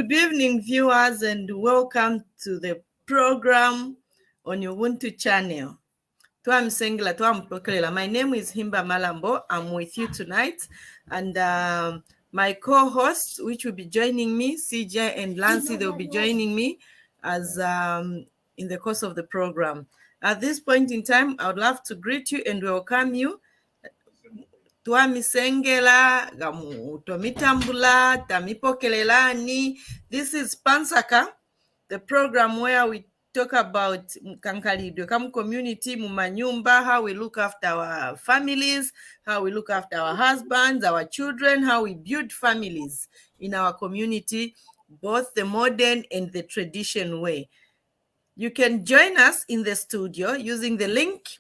Good evening, viewers, and welcome to the program on your Ubuntu channel. My name is Himba Malambo. I'm with you tonight, and my co-hosts, which will be joining me, CJ and Lancy, they'll be joining me as in the course of the program. At this point in time, I would love to greet you and welcome you. Twamisengela tomitambula tamipokelelani. This is Nsaka, the program where we talk about Kankalidwe Kamu community, Mumanyumba, how we look after our families, how we look after our husbands, our children, how we build families in our community, both the modern and the traditional way. You can join us in the studio using the link,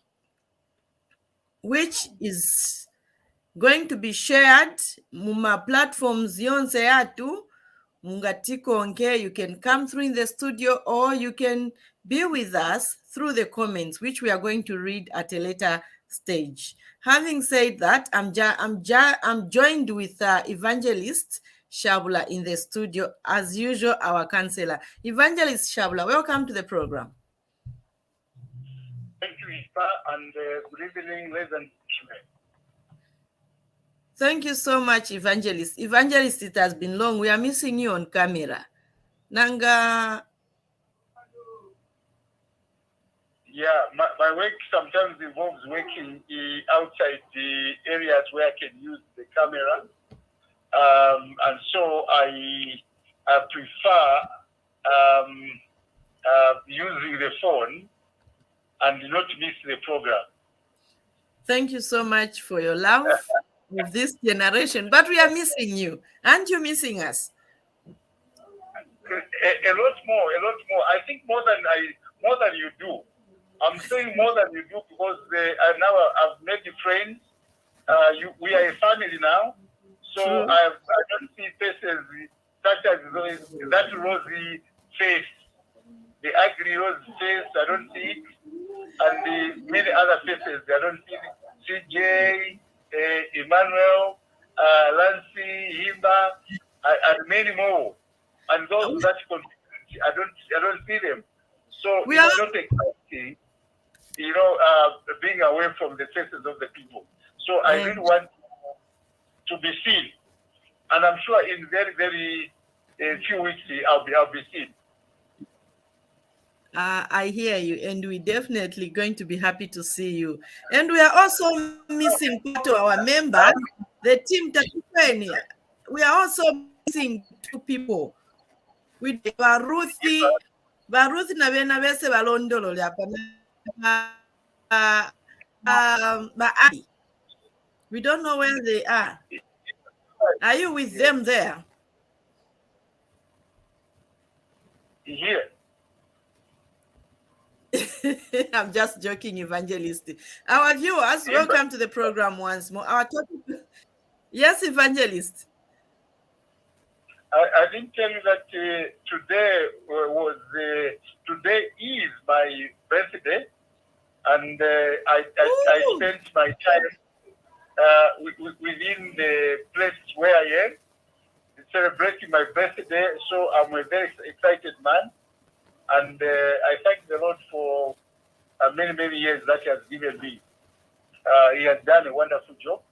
which is going to be shared muma platforms yonse yatu mungatiko. You can come through in the studio, or you can be with us through the comments, which we are going to read at a later stage. Having said that, I'm joined with Evangelist Shaabula in the studio, as usual, our counselor. Evangelist Shaabula, welcome to the program. Thank you, Himba, and good evening, ladies and gentlemen. Thank you so much, Evangelist. Evangelist, it has been long. We are missing you on camera. Nanga. Yeah, my work sometimes involves working outside the areas where I can use the camera. And so I prefer using the phone and not miss the program. Thank you so much for your love of this generation, but we are missing you. Aren't you missing us? A lot more. I think more than you do. I'm saying more than you do because now I've made friends. We are a family now, so I don't see faces such as that rosy face, the ugly rosy face. I don't see it, and the many other faces. I don't see it. CJ. Emmanuel, Lancy, Himba, and many more, and those that contribute, I don't see them. So it's not exciting, being away from the faces of the people. So I really want to be seen, and I'm sure in very, very few weeks I'll be seen. I hear you, and we're definitely going to be happy to see you. And we are also missing part of our members, the team Takupeni. We are also missing two people. With Baruthi na bese balondolo we don't know where they are. Are you with them there? Here. I'm just joking, Evangelist. Our viewers, welcome to the program once more. Our topic, yes, Evangelist. I didn't tell you that today is my birthday, and I spent my time within the place where I am celebrating my birthday. So I'm a very excited man. And I thank the Lord for many years that He has given me. He has done a wonderful job,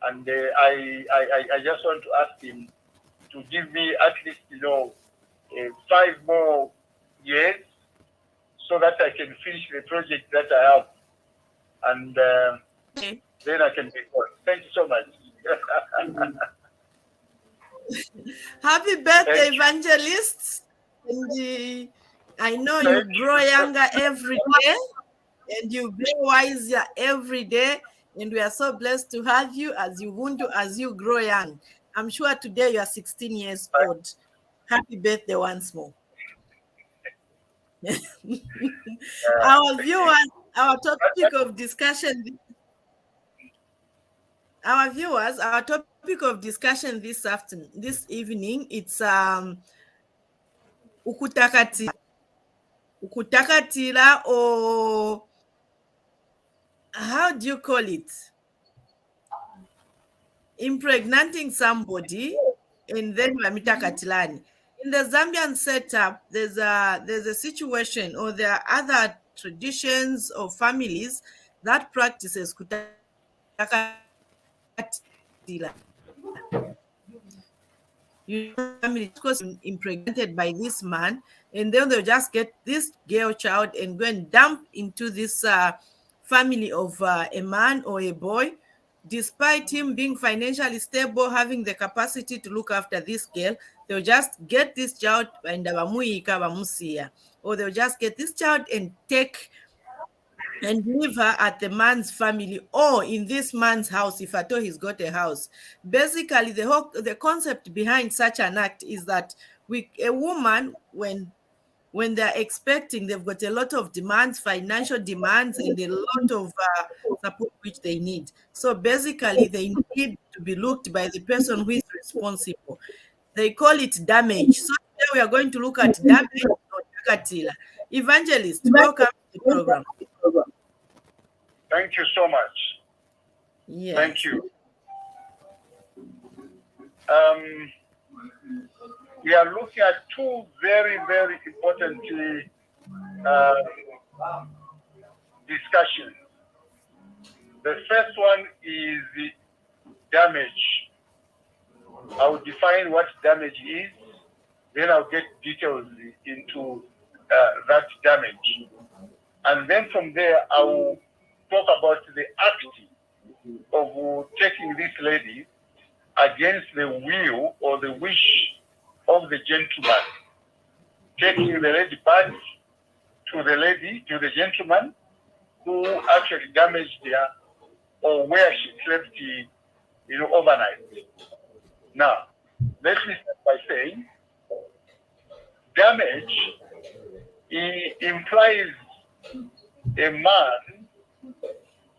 and I just want to ask Him to give me at least 5 more years, so that I can finish the project that I have, and then I can be gone. Thank you so much. Happy birthday, Evangelist! And I know you grow younger every day, and you grow wiser every day, and we are so blessed to have you as you grow young. I'm sure today you are 16 years old. Happy birthday once more. Our viewers, our topic of discussion this evening, it's Kutakatila, or how do you call it? Impregnating somebody and then Mamita Katilani. in the Zambian setup, there's a situation, or there are other traditions or families that practices kutakatila. Family, because impregnated by this man, and then they'll just get this girl child and go and dump into this family of a man or a boy, despite him being financially stable, having the capacity to look after this girl. They'll just get this child and or they'll just get this child and take and leave her at the man's family or in this man's house, if at all he's got a house. Basically, the concept behind such an act is that a woman, when they're expecting, they've got a lot of demands, financial demands, and a lot of support which they need. So basically, they need to be looked by the person who is responsible. They call it damage. So today we are going to look at damage or Kutakatila. Evangelist, welcome to the program. Thank you so much. Yes. Thank you. We are looking at two very, very important discussions. The first one is the damage. I'll define what damage is, then I'll get details into that damage. And then from there, I will talk about the act of taking this lady against the will or the wish of the gentleman, taking the lady back to the gentleman who actually damaged her or where she slept, overnight. Now, let me start by saying damage implies a man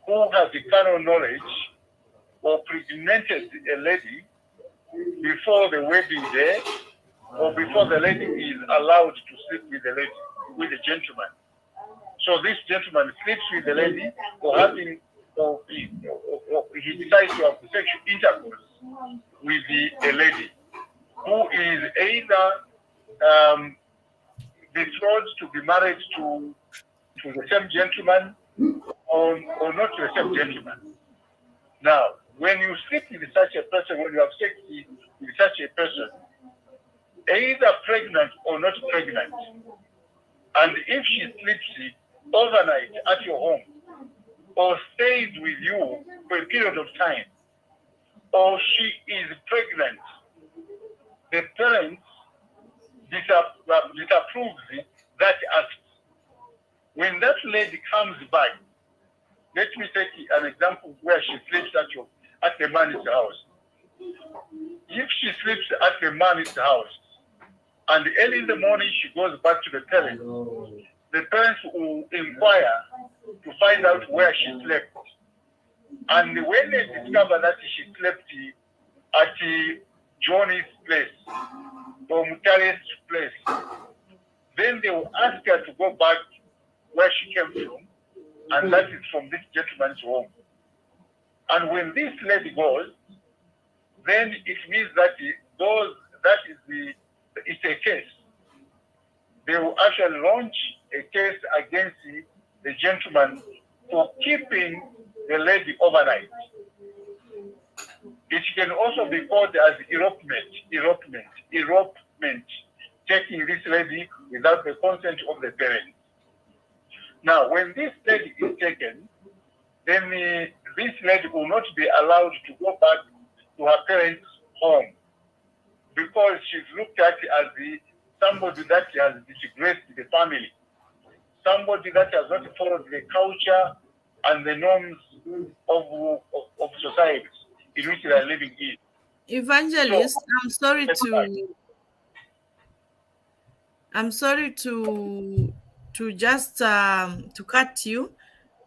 who has the carnal knowledge or pregnanted a lady before the wedding day or before the lady is allowed to sleep with the gentleman. So this gentleman sleeps with the lady or he decides to have sexual intercourse with the lady who is either betrothed to be married to the same gentleman or not to the same gentleman. Now, when you sleep with such a person, when you have sex with such a person, either pregnant or not pregnant, and if she sleeps overnight at your home or stays with you for a period of time, or she is pregnant, the parents disapproves that act. When that lady comes back, let me take an example where she sleeps at the man's house. If she sleeps at the man's house and early in the morning she goes back to the parents will inquire to find out where she slept. And when they discover that she slept at Johnny's place or Mutale's place, then they will ask her to go back where she came from, and that is from this gentleman's home. And when this lady goes, then it means that it's a case. They will actually launch a case against the gentleman for keeping the lady overnight. It can also be called as elopement, taking this lady without the consent of the parents. Now, when this lady is taken, then this lady will not be allowed to go back to her parents' home because she's looked at as somebody that has disgraced the family, somebody that has not followed the culture and the norms of society in which they are living in. Evangelist, so, I'm sorry to just to cut you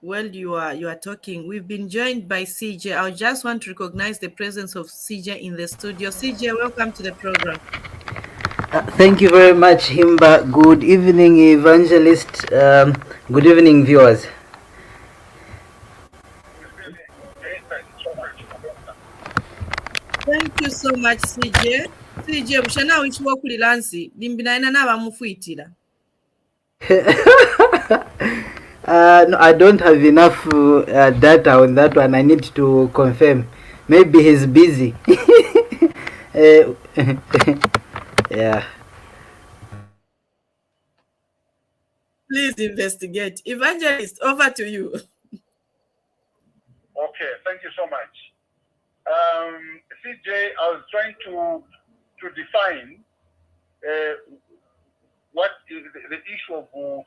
while you are talking. We've been joined by CJ. I just want to recognize the presence of CJ in the studio. CJ, welcome to the program. Thank you very much, Himba. Good evening, Evangelist. Good evening, viewers. Thank you so much, CJ. CJ bushana wichiwa okulira nsi limbinaina n'abamufuitira. No, I don't have enough data on that one. I need to confirm. Maybe he's busy. Yeah. Please investigate. Evangelist, over to you. Okay, thank you so much. CJ, I was trying to define what is the issue of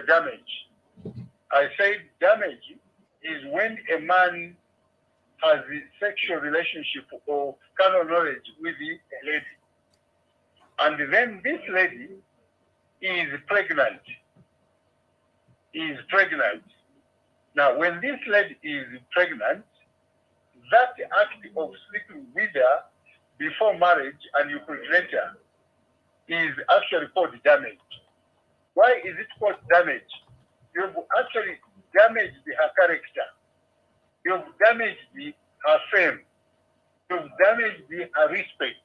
damage. I said damage is when a man has a sexual relationship or carnal knowledge with a lady, and then this lady is pregnant. Now, when this lady is pregnant, that act of sleeping with her before marriage and you pregnant her is actually called damage. Why is it called damage? You've actually damaged her character. You've damaged her fame. You've damaged her respect.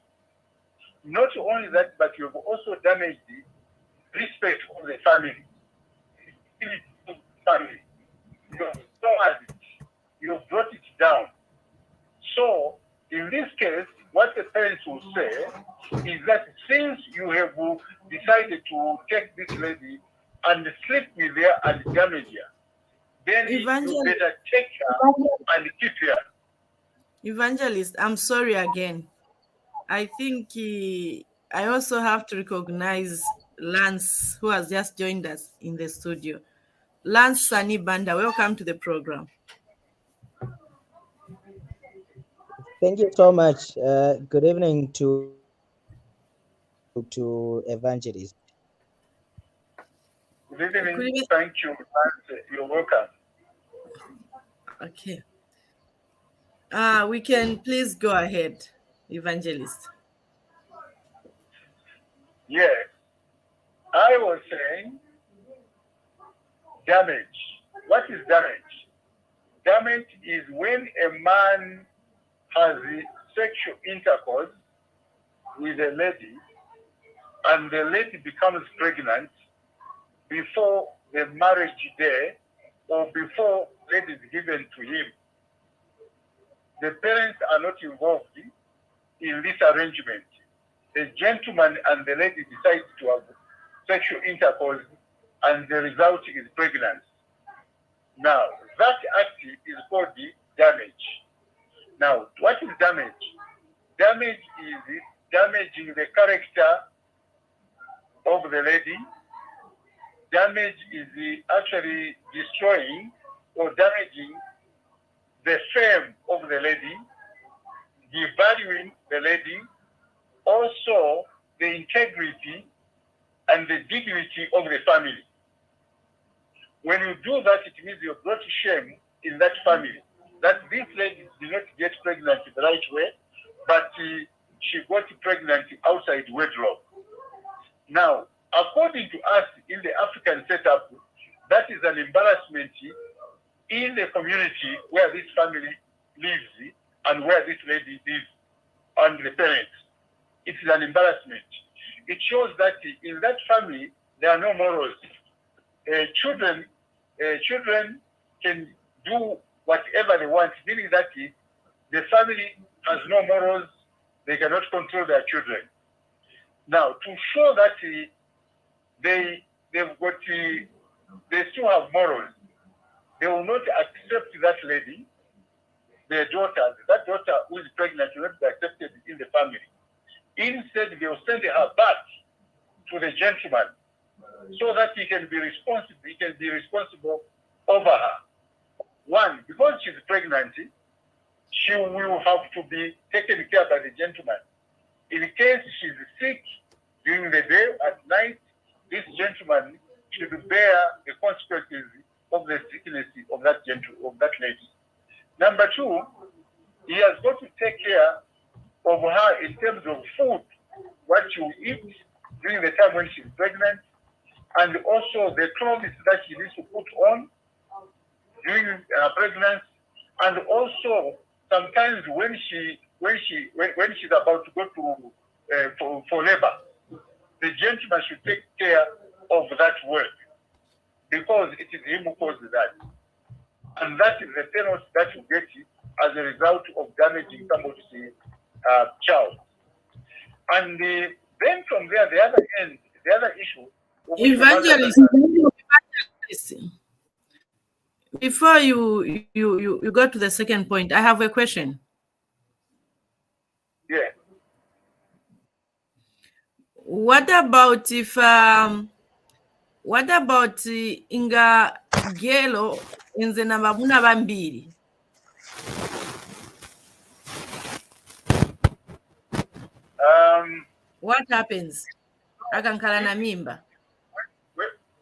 Not only that, but you've also damaged the respect of the family. You've brought it down. So, in this case, what the parents will say is that since you have decided to take this lady and sleep with her and damage her, then you better take her and keep her. Evangelist, I'm sorry again. I think I also have to recognize Lance, who has just joined us in the studio. Lance Sani Banda, welcome to the program. Thank you so much. Good evening to Evangelist. Good evening. Thank you, Lance. You're welcome. Okay. We can please go ahead, Evangelist. Yes. I was saying damage. What is damage? Damage is when a man has sexual intercourse with a lady and the lady becomes pregnant before the marriage day or before lady is given to him. The parents are not involved in this arrangement. The gentleman and the lady decide to have sexual intercourse and the result is pregnancy. Now, that act is called the damage. Now, what is damage? Damage is damaging the character of the lady. Damage is actually destroying or damaging the fame of the lady, devaluing the lady, also the integrity and the dignity of the family. When you do that, it means you brought shame in that family, that this lady did not get pregnant the right way, but she got pregnant outside wedlock. Now, according to us in the African setup, that is an embarrassment in the community where this family lives and where this lady lives and the parents. It is an embarrassment. It shows that in that family, there are no morals. Children can do whatever they want, meaning that the family has no morals, they cannot control their children. Now, to show that they still have morals, they will not accept that lady, their daughter, that daughter who is pregnant will not be accepted in the family. Instead, they will send her back to the gentleman so that he can be responsible over her. One, because she's pregnant, she will have to be taken care by the gentleman. In case she's sick during the day, at night, this gentleman should bear the consequences of the sickness of that lady. Number two, he has got to take care of her in terms of food, what she will eat during the time when she's pregnant, and also the clothes that she needs to put on during her pregnancy, and also sometimes when she's about to go for labor. The gentleman should take care of that work because it is him who caused that. And that is the penalty that you get as a result of damaging somebody's child. And then from there, the other issue. Evangelist, before you go to the second point, I have a question. Yeah. What about if inga gelo inze na babuna bambiri? What happens? Akankala na mimba.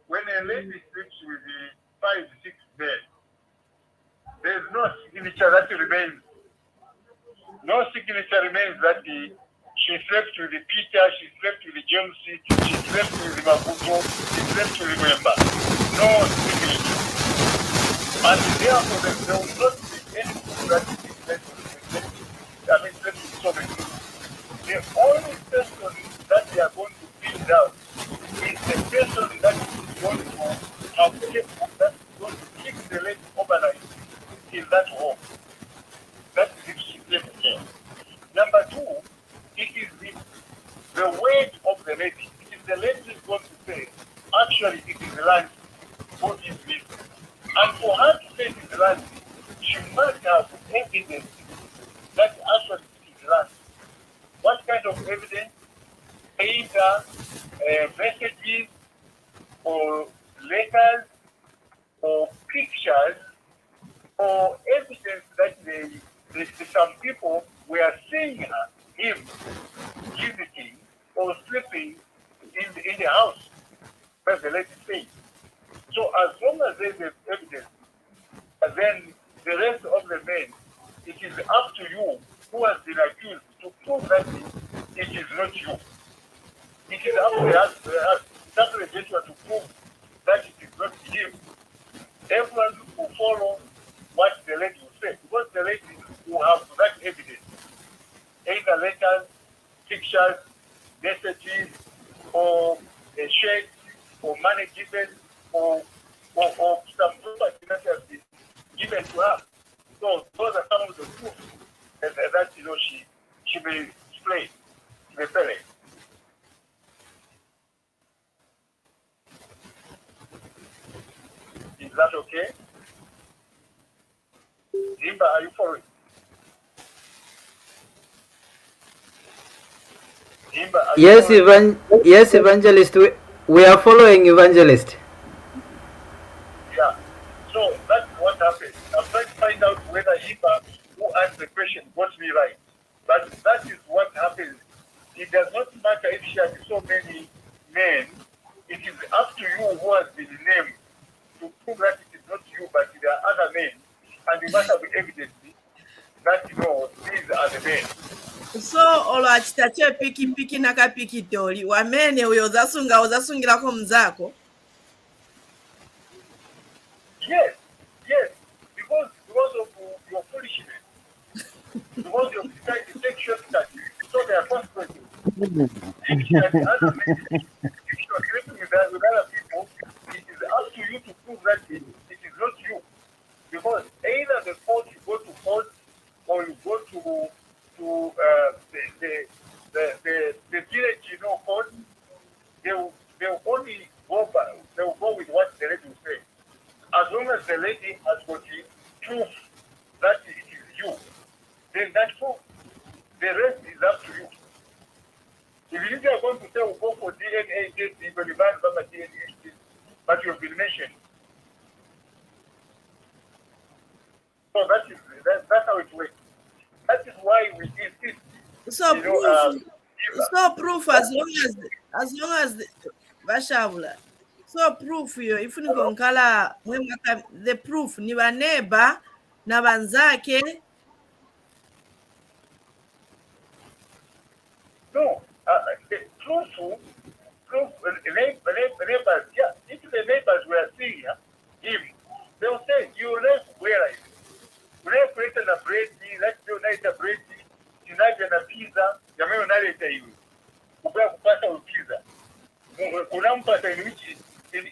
When a lady sleeps with the 5-6 men, there's no signature that remains. No signature remains that she slept with the Peter, she slept with the James, she slept with the Maputo, she slept with the member. No signature. And therefore, there will not be any proof that it is slept with so many. The only person that they are going to pin down is the person that is going to have kept, that is going to keep the lady overnight in that home. That is if she slept there. Number two, it is the weight of the lady. It is the lady who is going to say, actually, it is the land who is this. And for her to say it is the land, she must have evidence that actually it is the land. What kind of evidence? Either messages or letters or pictures or evidence that some people were seeing him visiting or sleeping in the house, as the lady says. So as long as there is evidence, then the rest of the men, it is up to you who has been accused to prove that it is not you. It is up to the gentleman to prove that it is not him. Everyone will follow what the lady will say, because the lady will have that evidence. Either letters, pictures, messages, or a check, or money given, or some property that has been given to her. So those are some of the proofs that she may display to the parent. Is that okay? Himba, are you following? Himba, are you following? Yes, Evangelist. We are following, Evangelist. Yeah. So that's what happened. I'm trying to find out whether Himba, who asked the question, got me right. But that is what happens. It does not matter if she has so many men. It is up to you who has been named to prove that it is not you, but there are other men. And you must have evidence that these are the men. So olwachita chepikipiki nakapikitoli wamene uyo ozasungirako mzako. Yes, because of your foolishness, because you decide to take shortcuts, so there are consequences. If you are sleeping with other people, it is up to you to prove that it is not you. Because either the court, you go to court, or you go to the village, court. They will only go by, they will go with what the lady will say. As long as the lady has got proof that it is you, then that proof, the rest is up to you. If you are going to say we'll go for DNA testing, but but you've been mentioned. So that's how it works. That is why we insist. So proof as long as Shaabula. So proof yo ifuni konkala the proof ni baneba na banzake. No, proof, neighbors, yeah. If the neighbors were seeing him, they will say, you left where I am. You left created a bread, let's do night a bread, tonight and a pizza, you may not tell you. comfort in which in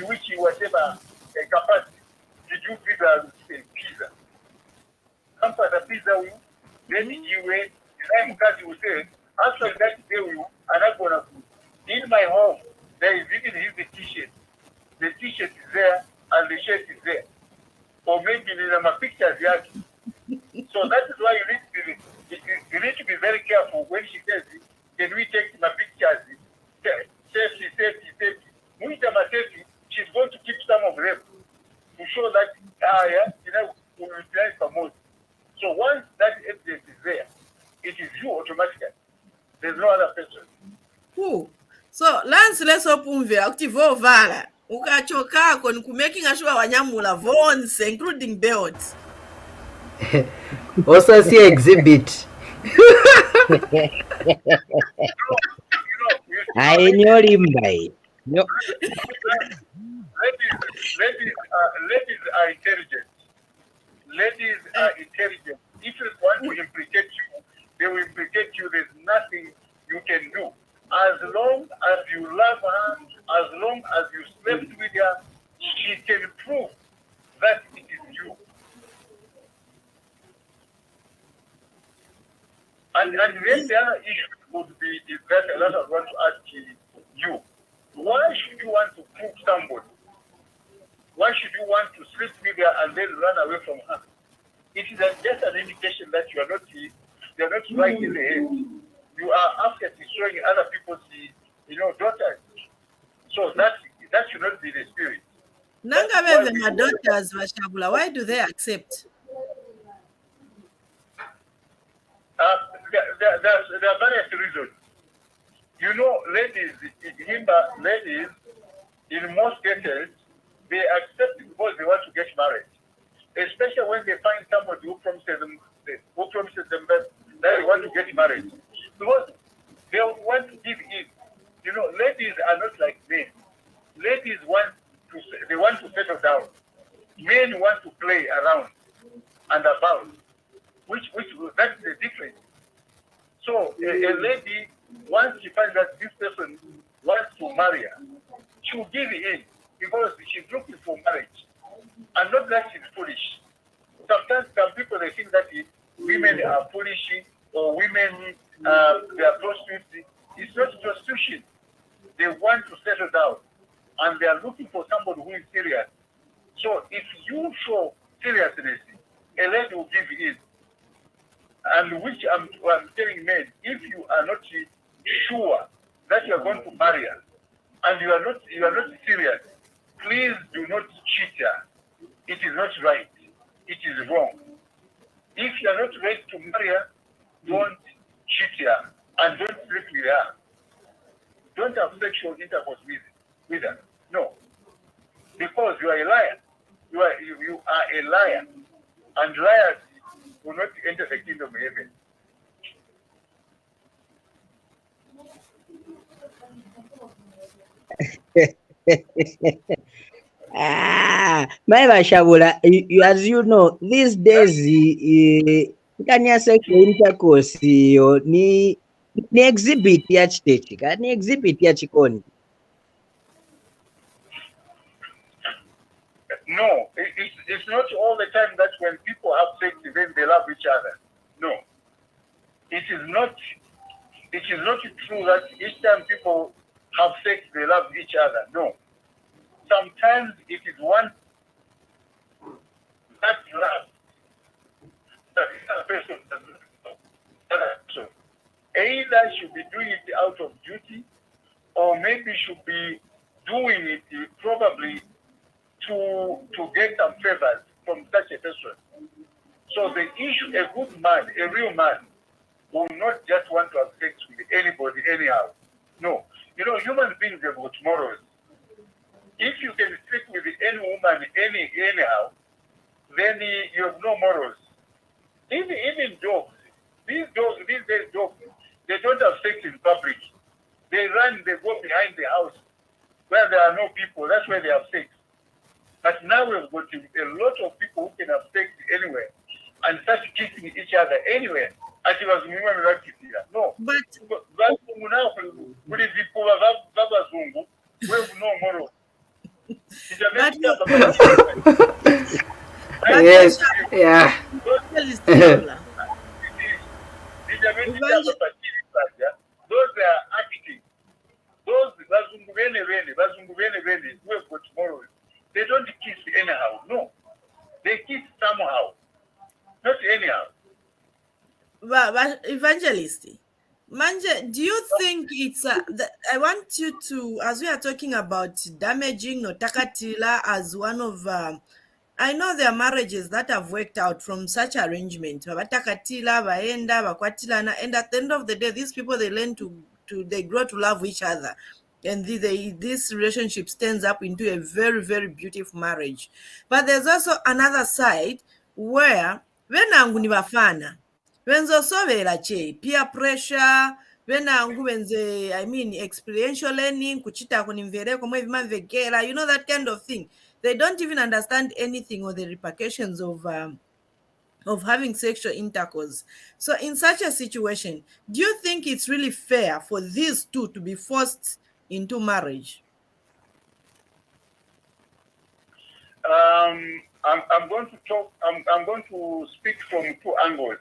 which whatever capacity did you feed pizza? Comfort a pizza with, then you wait. I'm will say, after that day I'm not gonna food. In my home, there is even his t-shirt. The t-shirt is there and the shirt is there. Or maybe there are pictures yet. So that is why you need to be very careful when she says, can we take my pictures? Safety. She's going to keep some of them to show that we will apply for most. So once that evidence is there, it is you automatically. There's no other person. Cool. So Lance lesopumvera kuti vovala ukachokako nikumaking sure wanyamula vonse including belts. Also see exhibit. I know Himba. No. Ladies are intelligent. Ladies are intelligent. If they want to implicate you, they will implicate you. There's nothing you can do. As long as you love her, as long as you slept with her, she can prove that it is you. And then the other issue would be is that a lot of want to ask you, why should you want to prove somebody? Why should you want to sleep with her and then run away from her? It is just an indication that you are not right in the head. You are after destroying other people's daughters. So that should not be the spirit. Nanga my daughters, Shaabula, why do they accept? There are various reasons. Ladies, in most cases, they accept because they want to get married. Especially when they find somebody who promises them that they want to get married. Because they want to give in. Ladies are not like men. Ladies want to settle down. Men want to play around and about. Which that's the difference. So a lady, once she finds that this person wants to marry her, she will give in because she's looking for marriage. And not that she's foolish. Sometimes some people they think that women are foolish or women they are prostitutes. It's not prostitution. They want to settle down and they are looking for somebody who is serious. So if you show seriousness, a lady will give in. And which I'm telling men, if you are not sure that you are going to marry her and you are not serious, please do not cheat her. It is not right. It is wrong. If you are not ready to marry her, don't cheat her and don't sleep with her. Don't have sexual intercourse with her. No. Because you are a liar. You are a liar. And liars will not enter the kingdom of heaven. My Shaabula, as you know, these days, kanya sexual intercourse ni exhibit ya chitechika, ni exhibit ya chikondi. No, it's not all the time that when people have sex, then they love each other. No, it is not true that each time people have sex, they love each other. No, sometimes it is one that love that the person does. Either should be doing it out of duty, or maybe should be doing it probably to get some favors from such a person. So the issue, a good man, a real man, will not just want to have sex with anybody anyhow. No. Human beings have got morals. If you can sleep with any woman anyhow, then you have no morals. Even dogs. These days dogs, they don't have sex in public. They go behind the house where there are no people. That's where they have sex. But now we've got a lot of people who can have sex anywhere and start kissing each other anywhere. ati bazungu bamwe bakitira. No. But Bazungu nawo kuli vipuba babazungu we no moral. Yes, yeah. Evangelist Shaabula. Those are acting. Those bazungu bene who have got morals. They don't kiss anyhow. No. They kiss somehow. Not anyhow. But Evangelist, Manje, do you think it's I want you to, as we are talking about damaging Kutakatila as one of I know there are marriages that have worked out from such arrangement. Batakatila, baenda, bakwatilana, and at the end of the day, these people they learn they grow to love each other, and this relationship stands up into a very, very beautiful marriage. But there's also another side where venangu ni bafana, venzosobera che peer pressure, venangu venze experiential learning, kuchita kunimvereko mwe vimamvekera, you know, that kind of thing. They don't even understand anything or the repercussions of having sexual intercourse. So in such a situation, do you think it's really fair for these two to be forced into marriage? I'm going to talk. I'm going to speak from two angles.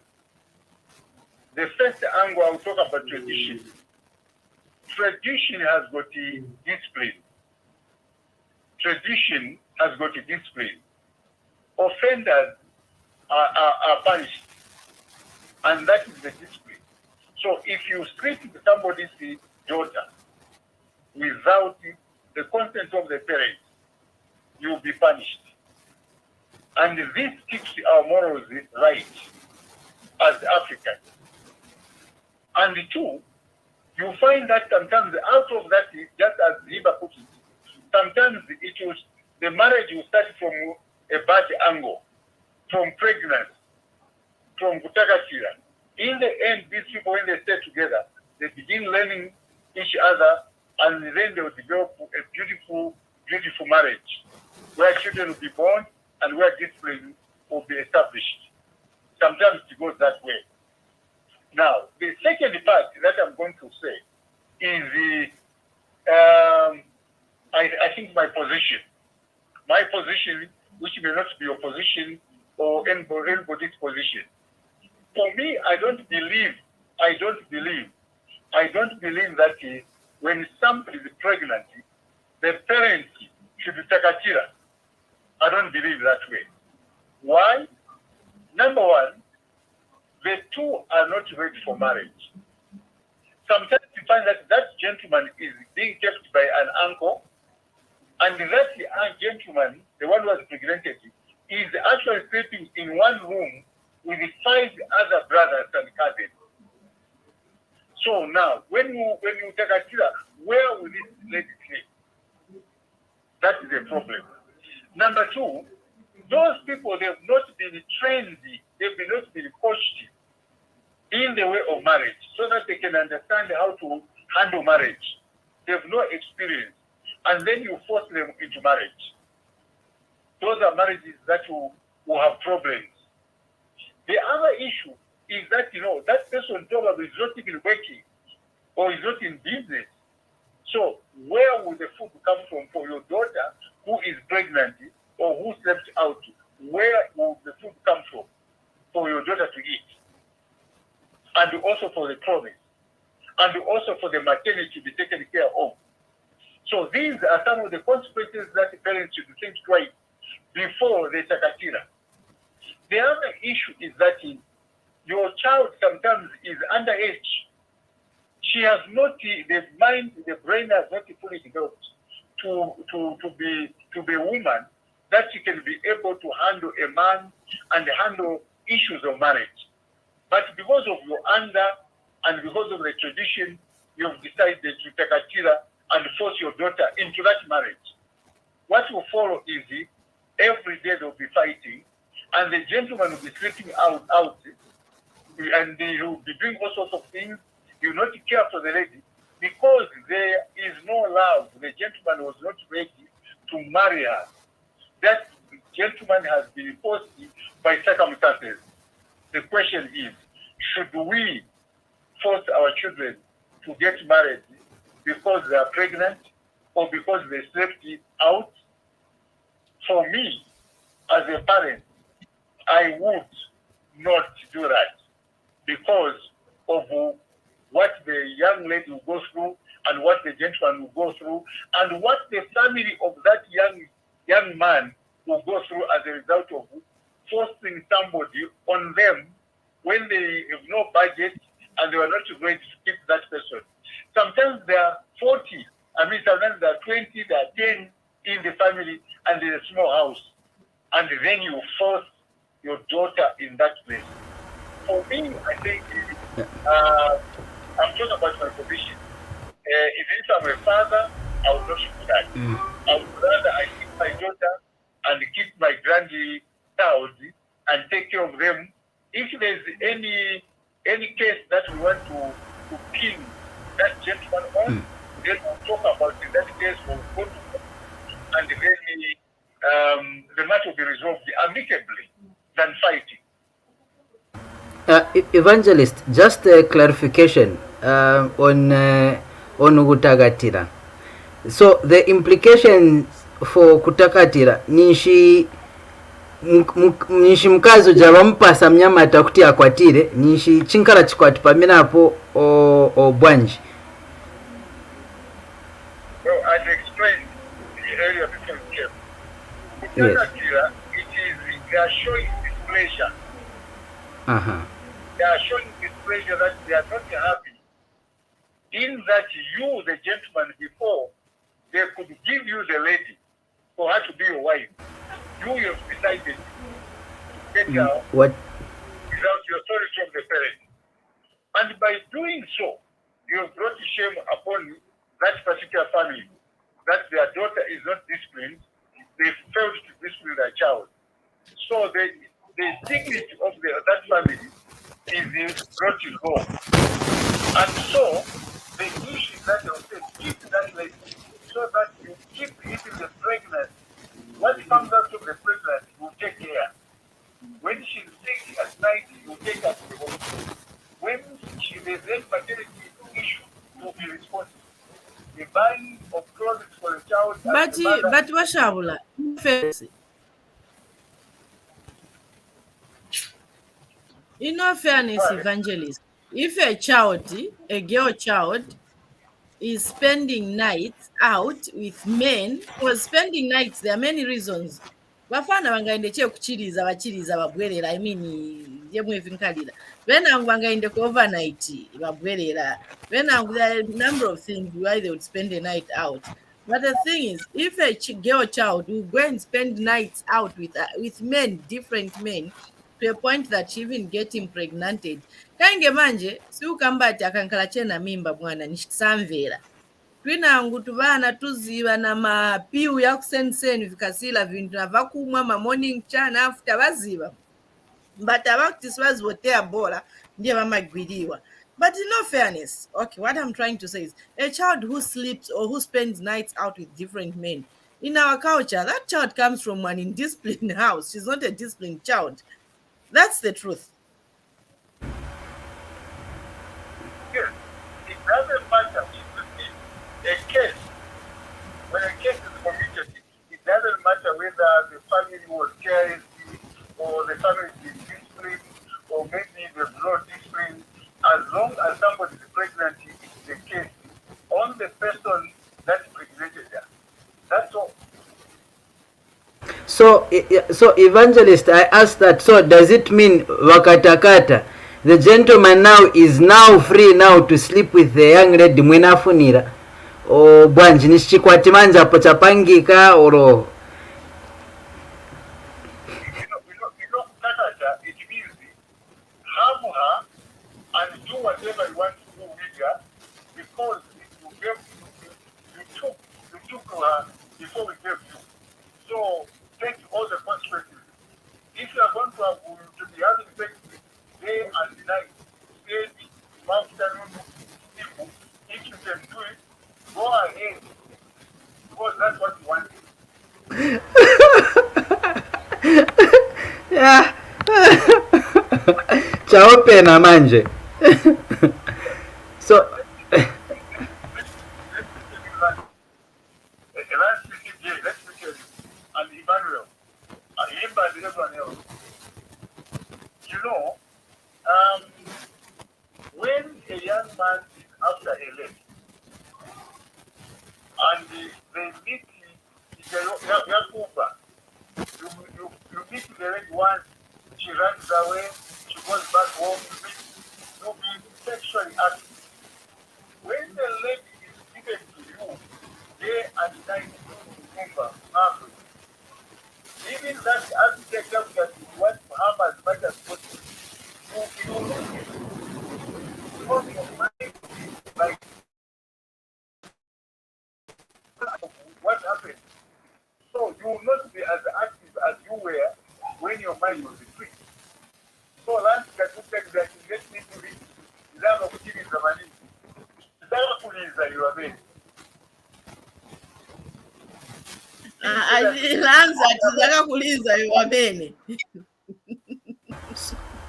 The first angle, I'll talk about tradition. Tradition has got a discipline. Tradition has got a discipline. Offenders are punished, and that is the discipline. So if you sleep with somebody's daughter without the consent of the parents, you will be punished. And this keeps our morals right as Africans. And two, you find that sometimes out of that, just as Himba puts it, sometimes the marriage will start from a bad angle, from pregnancy, from Kutakatila. In the end, these people, when they stay together, they begin learning each other, and then they will develop a beautiful, beautiful marriage, where children will be born and where discipline will be established. Sometimes it goes that way. Now, the second part that I'm going to say is I think my position. My position, which may not be your position or anybody's position. For me, I don't believe that when somebody is pregnant, the parents should be takatira. I don't believe that way. Why? Number one, the two are not ready for marriage. Sometimes you find that gentleman is being kept by an uncle, and that gentleman, the one who was pregnant, is actually sleeping in one room with 5 other brothers and cousins. So now, when you take a killer, where will this lady sleep? That is a problem. Number two, those people, they have not been trained, they've not been coached in the way of marriage so that they can understand how to handle marriage. They have no experience. And then you force them into marriage. Those are marriages that will have problems. The other issue is that, that person probably is not even working or is not in business. So where will the food come from for your daughter who is pregnant or who slept out? Where will the food come from for your daughter to eat? And also for the clothing. And also for the maternity to be taken care of. So these are some of the consequences that the parents should think twice before they takatira. The other issue is that your child sometimes is underage. She has not the mind, the brain has not fully developed to be a woman that she can be able to handle a man and handle issues of marriage. But because of your anger and because of the tradition, you have decided to takatira and force your daughter into that marriage. What will follow is every day they'll be fighting, and the gentleman will be sleeping out, and he will be doing all sorts of things. He will not care for the lady because there is no love. The gentleman was not ready to marry her. That gentleman has been forced by circumstances. The question is, should we force our children to get married because they are pregnant or because they slept it out? For me, as a parent, I would not do that because of what the young lady will go through and what the gentleman will go through and what the family of that young man will go through as a result of forcing somebody on them when they have no budget and they are not going to keep that person. Sometimes there are 40, sometimes there are 20, there are 10 in the family and in a small house. And then you force your daughter in that place. For me, I think I'm talking about my position. If I'm a father, I would not do that. I would rather I keep my daughter and keep my grandchild and take care of them. If there's any case that we want to pin that gentleman on, then we'll talk about in that case, we'll go to court, and then the matter will be resolved amicably than fighting. Evangelist, just a clarification on Kutakatila. So the implications for Kutakatila nishi mkazo javampasa mnyamata kuti akwatire nishi chinkala chikwati paminapo o bwanji. Well, I've explained the area before you came. Kutakatila, they are showing displeasure. They are showing displeasure that they are not happy in that you, the gentleman before, they could give you the lady for her to be your wife. You have decided to get her what? Without your authority from the parents. And by doing so, you have brought shame upon that particular family, that their daughter is not disciplined, they failed to discipline their child. So the dignity of that family is brought in home. And so, the issue that I will say, keep that lady so that you keep eating the pregnancy. What comes out of the pregnancy, you take care. When she's sick at night, you take her to the hospital. When there's any maternity issue, you'll be responsible. The buying of clothes for the child. But Shaabula, in all fairness, Evangelist, if a girl child, is spending nights out with men, because spending nights, there are many reasons. Bafana bangainde kyekukkiriza bakiriza babwerera, yemwevinkalira benangu bangainde ku overnight babwerera benangu. There are a number of things why they would spend a night out. But the thing is, if a girl child will go and spend nights out with men, different men, to a point that she even get impregnated, kange manje siukamba ati akankala chena mimba mwana nisamvera twinangu tuvana tuziva na mapiu ya kusenseni vikasila vintu navakumwa ma morning chana after vaziva but avakuti sivazivoteya bora ndiye vamagwiriwa. But in no fairness, okay, what I'm trying to say is a child who sleeps or who spends nights out with different men, in our culture, that child comes from an indisciplined house. She's not a disciplined child. That's the truth. Yes, it doesn't matter a case. When a case is committed, it doesn't matter whether the family was careless or the family is disciplined or maybe the blood discipline. As long as somebody is pregnant, it's the case on the person that impregnated her. That's all. So Evangelist, I asked that, so does it mean wakatakata, the gentleman now is now free now to sleep with the young lady mwenafunira o bwanji nishikwatimanza apo chapangika oro? It means have her and do whatever you want to do with her because you took her before we gave you. So take all the consequences. If you are going to be having sex day and night, day, afternoon, evening, if you can do it, go ahead. Because that's what you want. Yeah. chaopena manje. So and Emmanuel, Himba and everyone else. You know, when a young man is after a lady and they meet Yakuba, you meet the lady once, she runs away, she goes back home, you'll be sexually active. When the lady is given to you, day and night, even that architecture that you want to have as much as possible, you because your mind is like what happened. So you will not be as active as you were when your mind was free. So last can you take that you get me to read that of giving the money. That police that you are made. Lanza tizaka kuliza iwabene.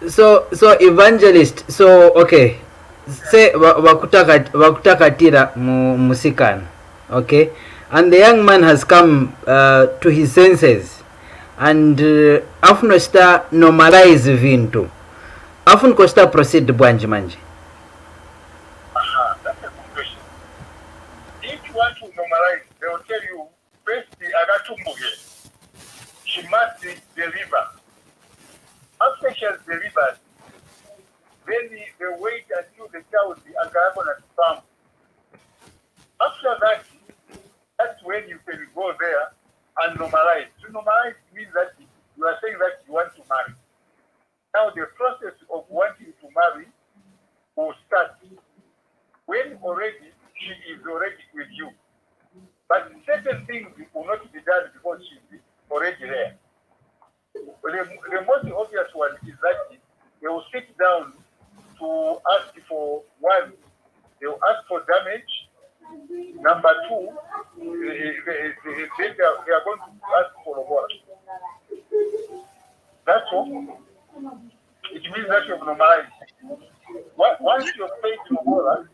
So Evangelist, so okay, say wakutakatira musikana, okay, and the young man has come to his senses and afuna sta normalize vintu, afuna kosta proceed bwanji manje. That's a good question. If you want to normalize, they will tell you first the Agatumbuge. She must deliver. After she has delivered, then they wait until the child is agreeable and farm. After that, that's when you can go there and normalize. To normalize means that you are saying that you want to marry. Now the process of wanting to marry will start when already she is already with you. But certain things will not be done because she is already there. The most obvious one is that they will sit down to ask for one, they will ask for damage. Number two, they are going to ask for what? That's all. It means that you have normalized. Once you have paid Lobola,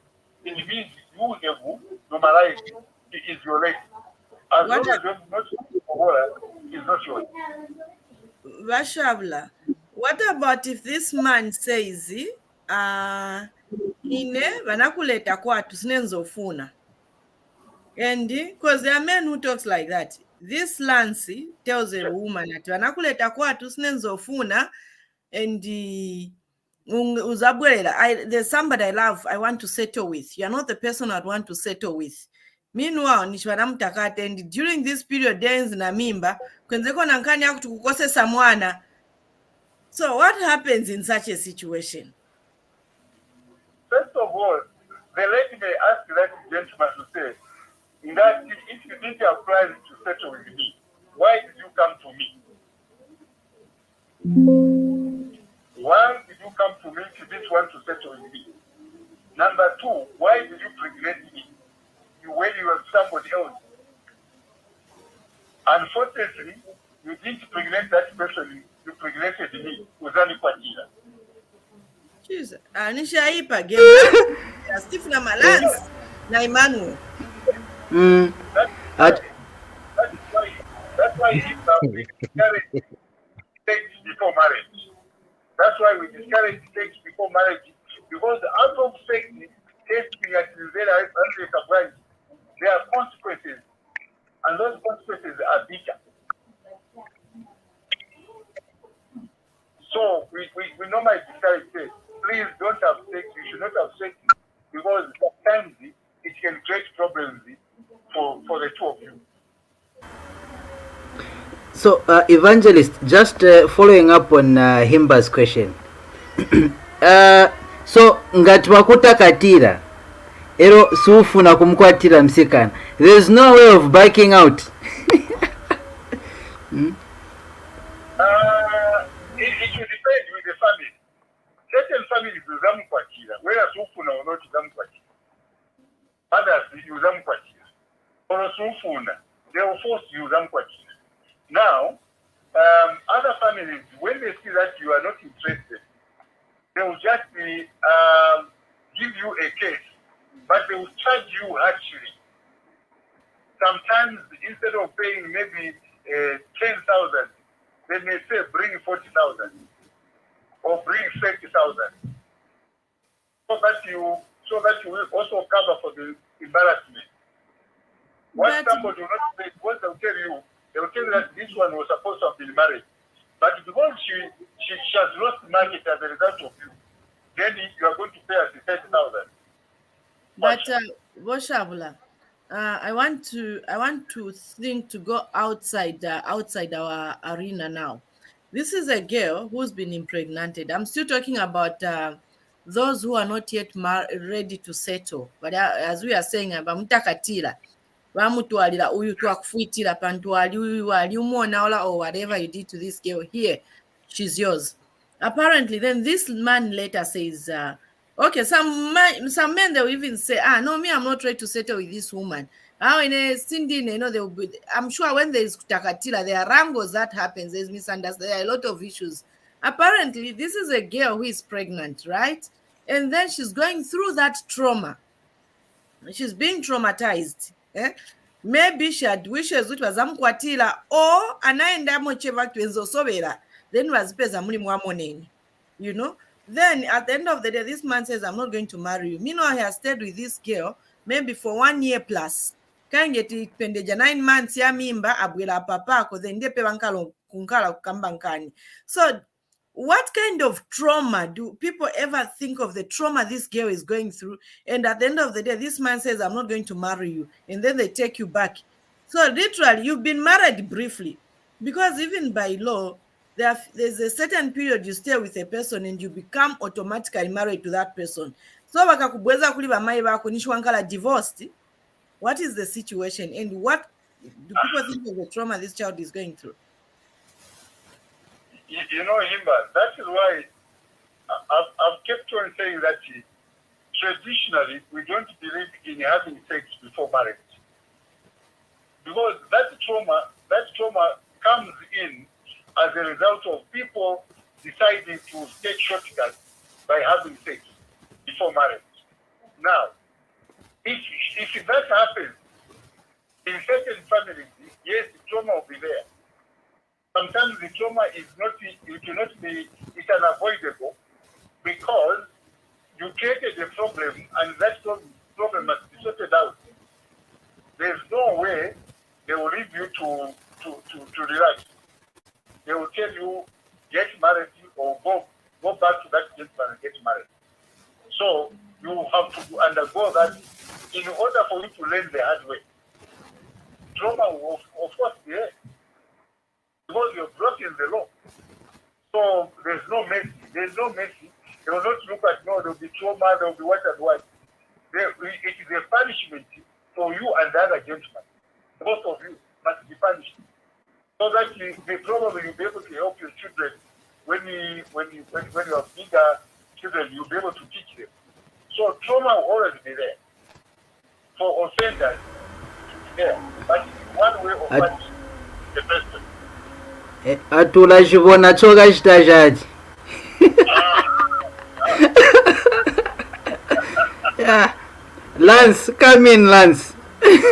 it means you have normalized. It is your right. As long as you have not paid Lobola, it is not yours. Shaabula, what about if this man says ine vanakuleta kwatu sinenzofuna? And because there are men who talks like that. This Lancy tells a woman that vanakuleta kwatu sinenzofuna and there's somebody I love, I want to settle with. You're not the person I'd want to settle with. Meanwhile, nishwanamtakate, and during this period dance na mimba kwenzeko nankani yaku tukukosesa mwana. So what happens in such a situation? First of all, the lady may ask that gentleman to say, in that if you didn't apply to settle with me, why did you come to me? Why did you come to me if you didn't want to settle with me? Number two, why did you pregnant me when you were somebody else? Unfortunately, you didn't pregnant that person, you pregnanted me. Kutakatila. Jesus. Nishaipa game. Steve na Malance na Emmanuel. That's why we discourage sex before marriage. That's why we discourage sex before marriage. Because out of sex, testing at the very branch, there are consequences. And those consequences are bigger. So we normally discourage sex. Please don't have sex. You should not have sex because sometimes it can create problems for the two of you. So Evangelist, just following up on Himba's question. So ngati wakutakatira ero sufuna kumkwatira msikana, there's no way of backing out. It should depend with the family. Certain families use kwatira, whereas sufuna or not kwatira. Others use kwatira. Or sufuna, they will force you kwatira. Now, other families, when they see that you are not interested, they will just give you a case, but they will charge you actually. Sometimes instead of paying maybe 10,000, they may say bring 40,000 or bring 30,000, so that you will also cover for the embarrassment. What somebody will not say, what they'll tell you that this one was supposed to have been married, but because she has lost market as a result of you, then you are going to pay us 30,000. But Shaabula, I want to think to go outside our arena now. This is a girl who's been impregnated. I'm still talking about those who are not yet ready to settle. But as we are saying, Kutakatila, bamutwalira uyu twakufuitira pantwali uyu aliumwona or whatever you did to this girl, here she's yours. Apparently then this man later says okay, some men, they will even say, no, me, I'm not ready to settle with this woman. In a Cindy, they will be, I'm sure when there is Kutakatila, there are wrangles that happens, there's misunderstanding, there are a lot of issues. Apparently, this is a girl who is pregnant, right? And then she's going through that trauma. She's being traumatized. Maybe she had wishes which was amkwatila or anaenda mocheva kwenzosobera, then was peza muli mwamoneni, you know. Then at the end of the day, this man says, I'm not going to marry you. Meanwhile, he has stayed with this girl maybe for 1 year plus. Can't get it pendeja 9 months ya mimba abwela papa ko then de pebankalo kunkala kukambankani. So what kind of trauma do people ever think of, the trauma this girl is going through? And at the end of the day, this man says, I'm not going to marry you. And then they take you back. So literally, you've been married briefly. Because even by law, there's a certain period you stay with a person and you become automatically married to that person. So bakakubweza kuli bamayi bako nishwankala divorced. What is the situation, and what do people think of the trauma this child is going through? You know, Himba, that is why I've kept on saying that traditionally we don't believe in having sex before marriage, because that trauma comes in as a result of people deciding to take shortcuts by having sex before marriage. Now, if that happens in certain families, yes, the trauma will be there. Sometimes the trauma is not, it cannot be, it's unavoidable, because you created a problem and that problem must be sorted out. There's no way they will leave you to relax. They will tell you, get married or go back to that gentleman and get married. So you have to undergo that in order for you to learn the hard way. Trauma will, of course, be there, because you're broken the law. So there's no mercy. There's no mercy. They will not look at, no, there will be trauma, there will be what and what. It is a punishment for you and the other gentleman. Both of you must be punished, so that probably you'll be able to help your children when you have bigger children, you'll be able to teach them. So trauma will always be there. For offenders, it's there. But one way of punishing the person. Atula chivona choka chitachaji. Yeah. Lance, come in, Lance. That's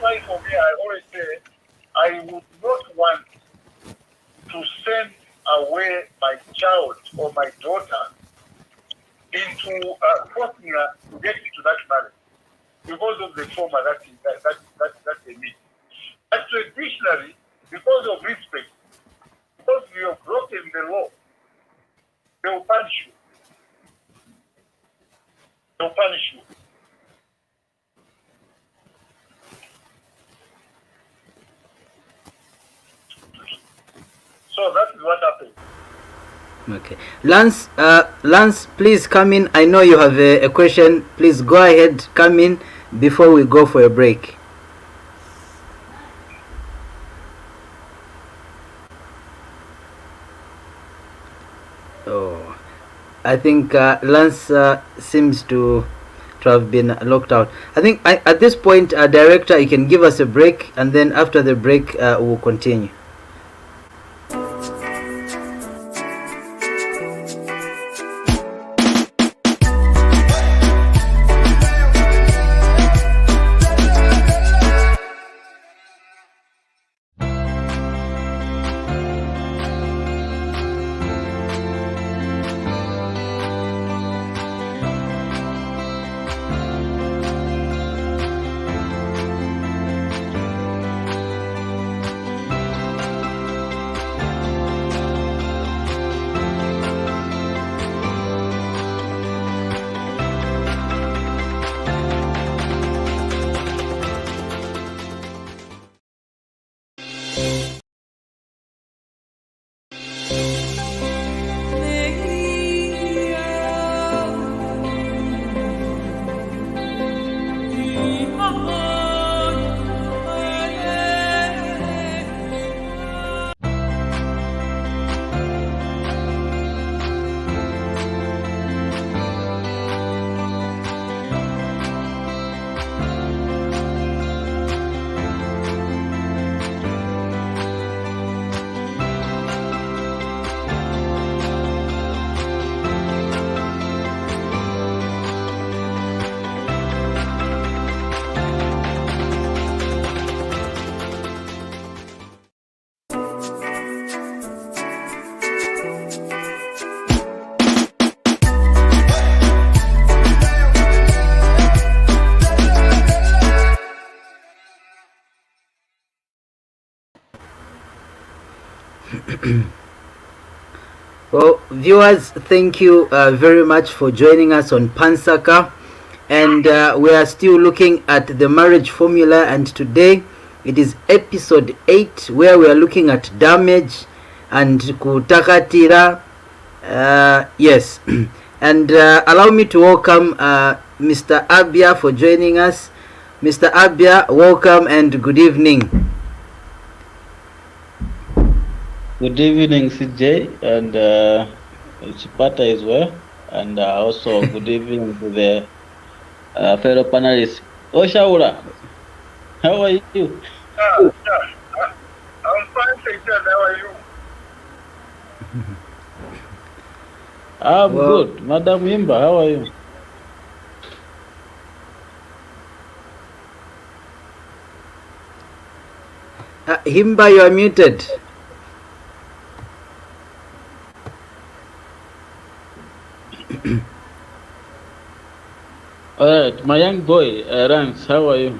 why for me, I always say, I would not want to send away my child or my daughter into forcing her to get into that marriage because of the trauma that they need. And traditionally, because of respect, because you have broken the law, they will punish you. They will punish you. So that is what happened. Okay, Lance, please come in. I know you have a question. Please go ahead, come in before we go for a break. Oh, I think Lance seems to have been locked out. I think at this point, director, you can give us a break, and then after the break, we'll continue. Well, viewers, thank you very much for joining us on Nsaka. And we are still looking at the marriage formula, and today it is episode 8 where we are looking at damage and Kutakatila. Yes. And allow me to welcome Mr. Abia for joining us. Mr. Abia, welcome and good evening. Good evening, CJ, and Chipata as well, and also good evening to the fellow panelists. Oh, Shaabula, how are you? Yeah. I'm fine, thank you. How are you? I'm Well, good. Madam Himba, how are you? Himba, you are muted. All right, my young boy, Rance, how are you?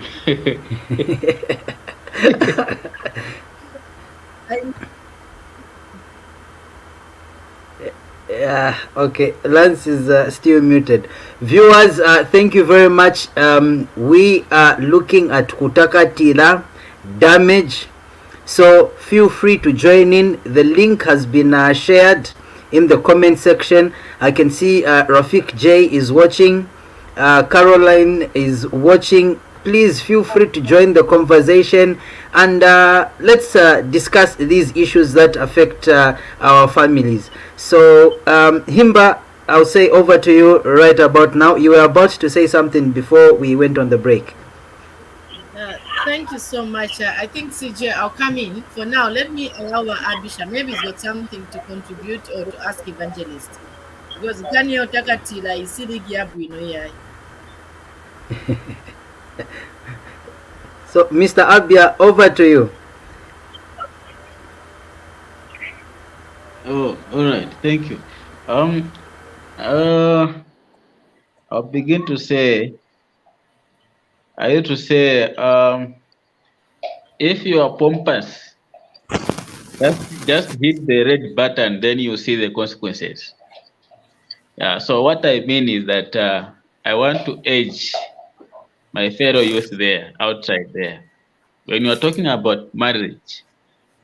Yeah, okay. Lance is still muted. Viewers, thank you very much. We are looking at Kutakatila damage. So feel free to join in. The link has been shared in the comment section. I can see Rafik J is watching. Caroline is watching. Please feel free to join the conversation, and let's discuss these issues that affect our families. So, Himba, I'll say over to you right about now. You were about to say something before we went on the break. Thank you so much. I think CJ, I'll come in. For now, let me allow Abisha. Maybe he's got something to contribute or to ask Evangelist. Because Kanyo Takatila is silly Giabu, So, Mr. Abia, over to you. Oh, all right, thank you. I'll begin to say, I used to say, if you are pompous, just hit the red button, then you see the consequences. Yeah, so what I mean is that I want to urge my fellow youth there, outside there, when you are talking about marriage,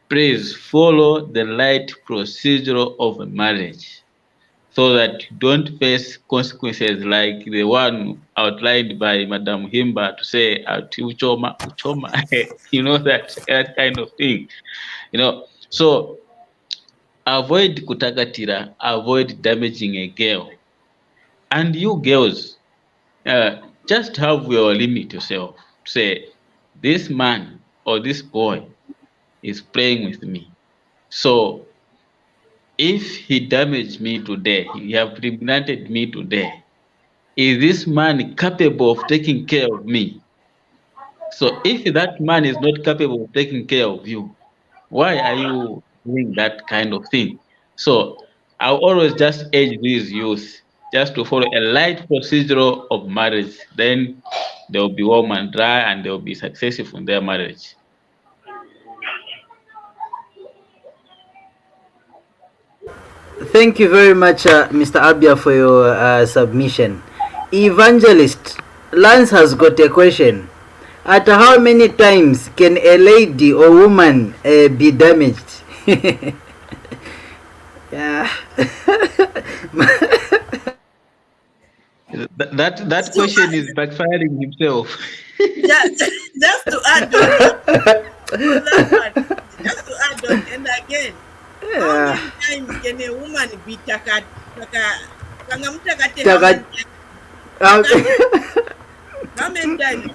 please follow the right procedure of a marriage so that you don't face consequences like the one outlined by Madam Himba to say, uchoma, uchoma, that kind of thing, So avoid kutakatira, avoid damaging a girl. And you girls, just have your limit yourself. Say, this man or this boy is playing with me. So if he damaged me today, he have pregnanted me today, is this man capable of taking care of me? So if that man is not capable of taking care of you, why are you doing that kind of thing? So I always just urge these youth just to follow a light procedure of marriage. Then they will be warm and dry and they will be successful in their marriage. Thank you very much, Mr. Abia, for your submission. Evangelist, Lance has got a question. At how many times can a lady or woman be damaged? Yeah. That question is backfiring himself. just to add on, just to add on, and again, how many times can a woman be how many times?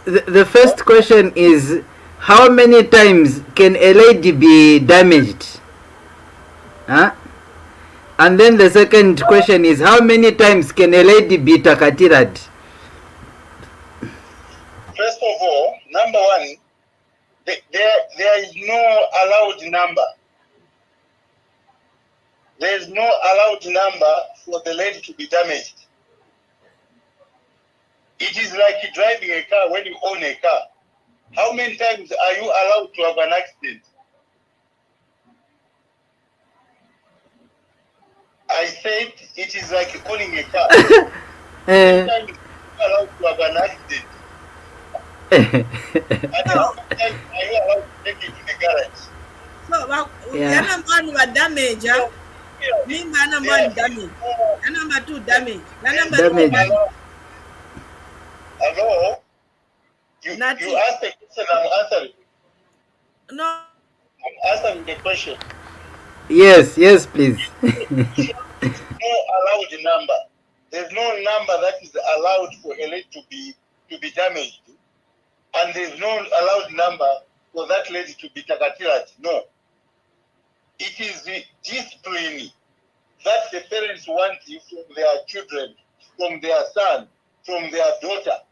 The first question is, how many times can a lady be damaged? Huh? And then the second question is, how many times can a lady be takatirad? First of all, number one, there is no allowed number. There is no allowed number for the lady to be damaged. It is like driving a car when you own a car. How many times are you allowed to have an accident? I said it is like owning a car. How many times are you allowed to have an accident? And how many times are you allowed to take it to the garage? So Yeah. number 1 damage. Himba number 1 damage. Number 2 damage. Number 3 Damage. Hello? You Nati. asked the question, I'm answering. No. I'm answering the question. Yes, please. No allowed number. There's no number that is allowed for a lady to be damaged, and there's no allowed number for that lady to be takatilat. No. It is the discipline that the parents want from their children, from their son, from their daughter.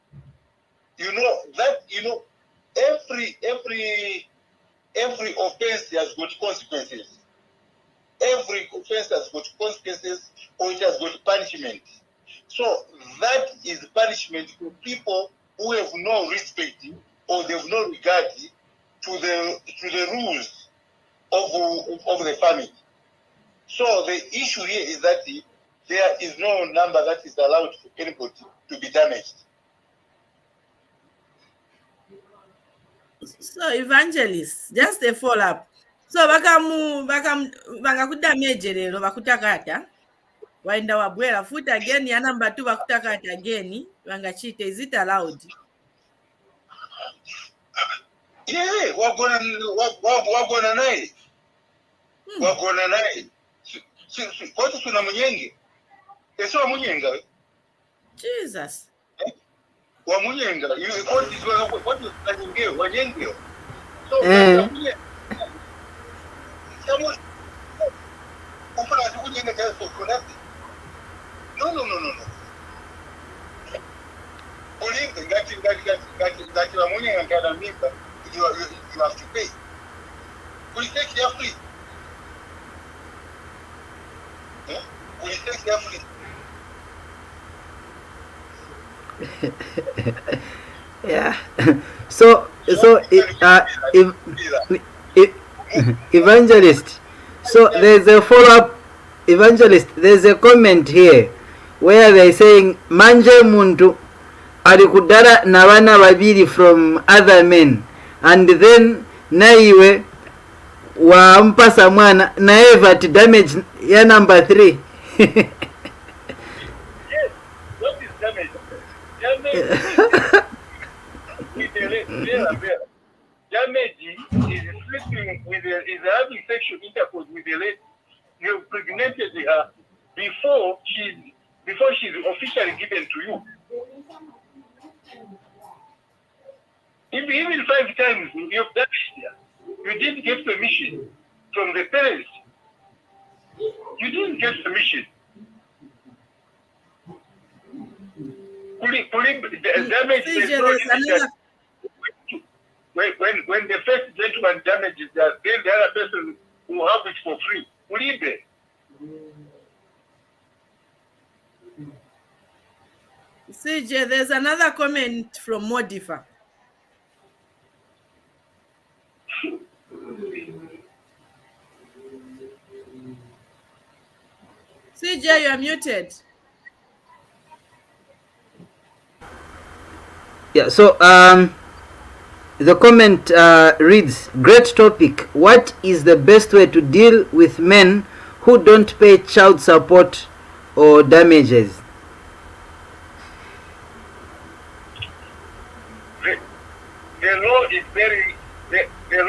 Every offense has got consequences. Every offense has got consequences, or it has got punishment. So that is punishment for people who have no respect or they have no regard to the rules of the family. So the issue here is that there is no number that is allowed for anybody to be damaged. So Evangelist, just a follow up. So vakakudamage lero vakutakata waenda wabwera futi again ya number 2 vakutakata again vangachite. Is it allowed? Yeah, wagona naye. Wagona naye. Kwati suna munyenge. Eso wa munyenga. Jesus. Wa munyenga. Kwati suna munyenge. Wanyenge. So, no. You have to pay. We take their free. We take their free. Yeah. So Evangelist. So there's a follow-up. Evangelist, there's a comment here where they're saying manje muntu alikudala na bana babiri from other men and then naiwe wampasa mwana naye vat damage ya number 3. Yes. What is damage? Damage is sleeping is having sexual intercourse with a lady. You impregnated her before she's officially given to you. Even 5 times you've damaged her. You didn't get permission from the parents. You didn't get permission. Damage is not when the first gentleman damages that, then the other person will have it for free. CJ, there's another comment from Modifa. CJ, you are muted. Yeah, so the comment reads, great topic. What is the best way to deal with men who don't pay child support or damages? The law is very clear. The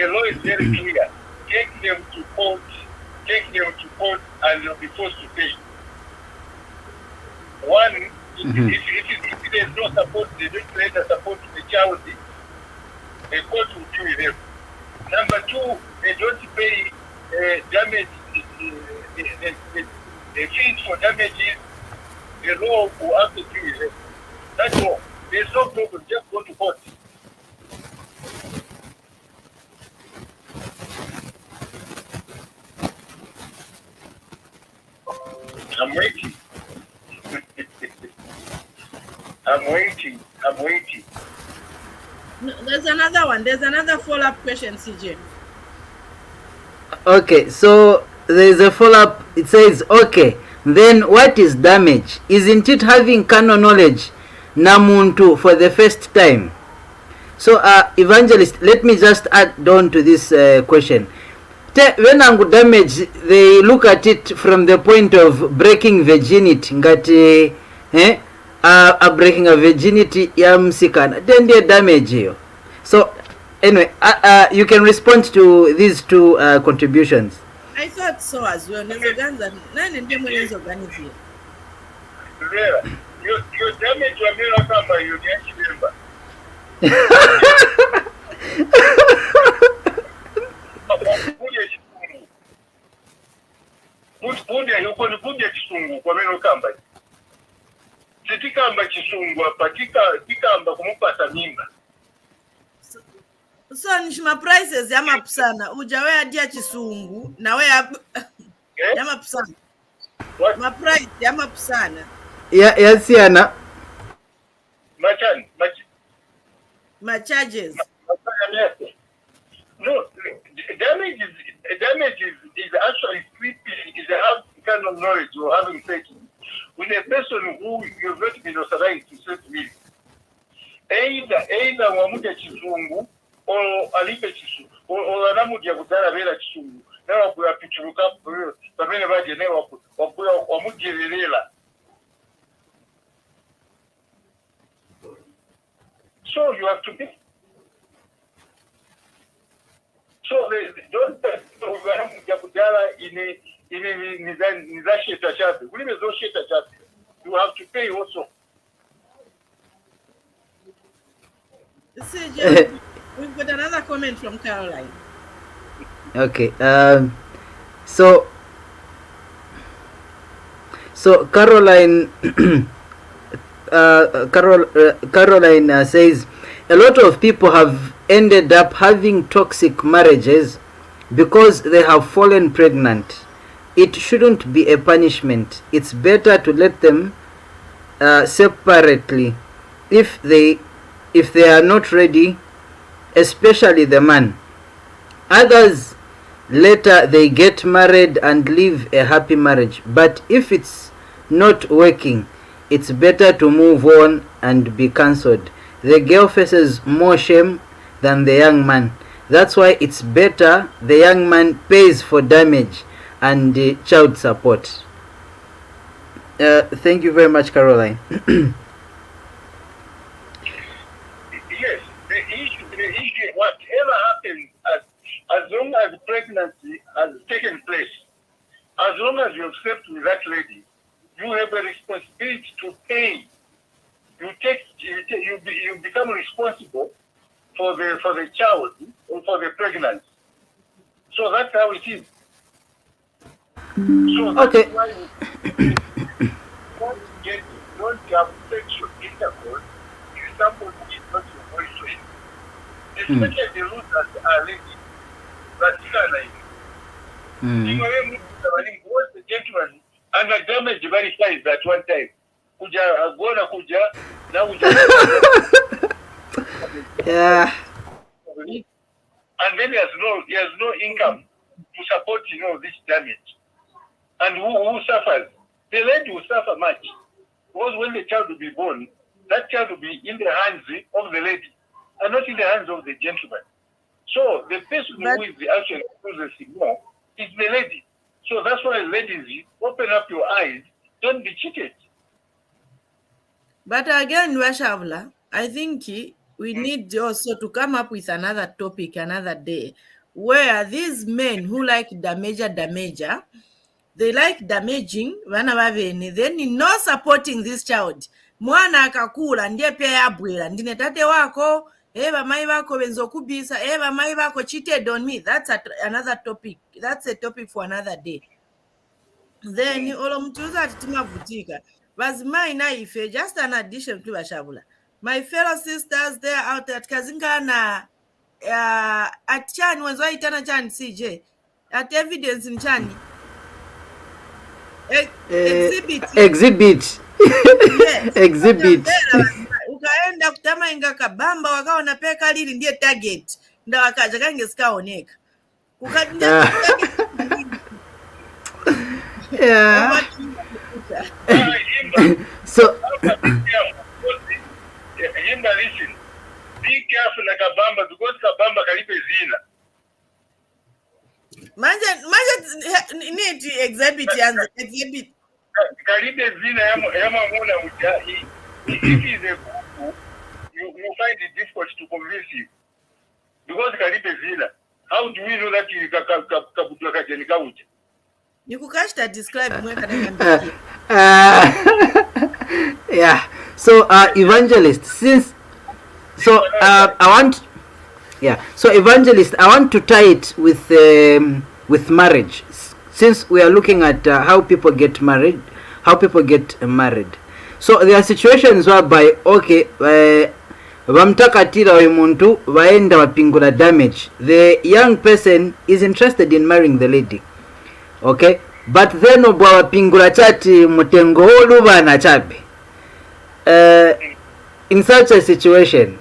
law is very clear. Take them to court, and they'll be forced to pay. One, if there's no support, they don't render support to the child, the court will deal with them. Number 2, they don't pay damage, the fees for damages, the law will have to deal with them. That's all. There's no problem, just go to court. I'm waiting. I'm waiting. community. No, there's another one. There's another follow-up question, CJ. Okay, so there's a follow-up. It says, okay, then what is damage? Isn't it having canon knowledge namuntu for the first time? So Evangelist, let me just add on to this question. When angu damage, they look at it from the point of breaking virginity ngati a breaking a virginity ya msikana, then they damage you. So anyway, you can respond to these two contributions. I thought so as well. Nezoganza nani ndiye mwenye organization. You damage your mirror kamba you get Himba. Kuja chisungu kwa meno kamba. Sitikamba chisungu apa tikamba kumupata mimba. So nishima prices ya mapusana. Ujawe adia chisungu na we ya mapusana. What? Ma price ya mapusana. Ya siana. Ma charges. No, damage is actually sleeping, is a kind of knowledge or having sex with a person who you've not been authorized to sex with. Either wamuja chisungu or alipe chisungu or anamuja kudara vela chisungu. Now wakuya pichuruka pamene baje ne wakuya wamujirirela. So you have to be. So they don't you have to pay also. We've got another comment from Caroline. Okay. So Caroline Caroline says a lot of people have ended up having toxic marriages because they have fallen pregnant. It shouldn't be a punishment. It's better to let them separately if they are not ready, especially the man. Others later they get married and live a happy marriage. But if it's not working, it's better to move on and be cancelled. The girl faces more shame than the young man. That's why it's better the young man pays for damage and child support. Thank you very much, Caroline. Yes, the issue, whatever happens, as long as pregnancy has taken place, as long as you accept with that lady, you have a responsibility to pay. You become responsible for the child or for the pregnancy. So that's how it is. So that's Okay. why you don't have sexual intercourse if somebody is not your boyfriend. Especially the rules that are ladies. That's kind of was the gentleman and the damage verified that one time. Yeah. And then he has no income to support this damage. And who suffers? The lady will suffer much. Because when the child will be born, that child will be in the hands of the lady and not in the hands of the gentleman. So the person who is actually processing more is the lady. So that's why ladies, open up your eyes, don't be cheated. But again, Shaabula, I think we need also to come up with another topic another day where these men who like damager, they like damaging vana vavene, then in not supporting this child. Mwana akakula ndiye pia yabwera ndine tate wako vamai vako venzokubisa vamai vako cheated on me. That's another topic. That's a topic for another day. Then olo mtuza atimavutika vazimai na ife, just an addition to Shaabula. My fellow sisters there out there kazingana at chani wenzo itana chani CJ at evidence in chani exhibit Exhibit. yes. Exhibit. Ukaenda wakaenda kutama inga kabamba wakaona peka lili ndiye target nda wakaja kange sikaoneka kukadinja Yeah. So Himba, listen. Be careful na kabamba because kabamba kalipe zina. Manje need exhibit yanzu exhibit. Kalipe zina yama muna ujahi. If he is a guru, you find it difficult to convince him. Because kalipe zina. How do we know that he kabutwa kajeni kauja? Nikukashta describe mweka yeah. So Evangelist, since I want, yeah. So Evangelist, I want to tie it with marriage, since we are looking at how people get married. So there are situations whereby okay, vamtakatira muntu vaenda vapingula damage. The young person is interested in marrying the lady, okay, but then obwa vapingula chati mutengo oluva na chapi. In such a situation,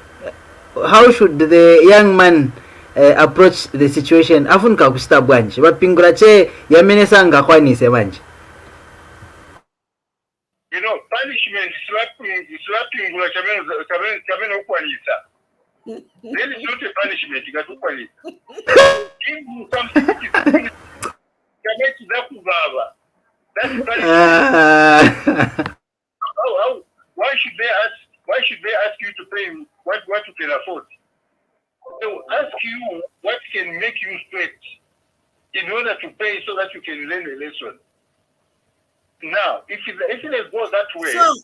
how should the young man approach the situation? Afunka kusta bwanji vapingula che yamenesa ngakwanise banje. You know, punishment slapping gula chameno ukwanisa. That is not a punishment, ikatukwanisa. Give you something which is chameki zakubaba. That's punishment. How? Why should they ask you to pay what you can afford? They will ask you what can make you straight in order to pay so that you can learn a lesson. Now, if it goes that way, So,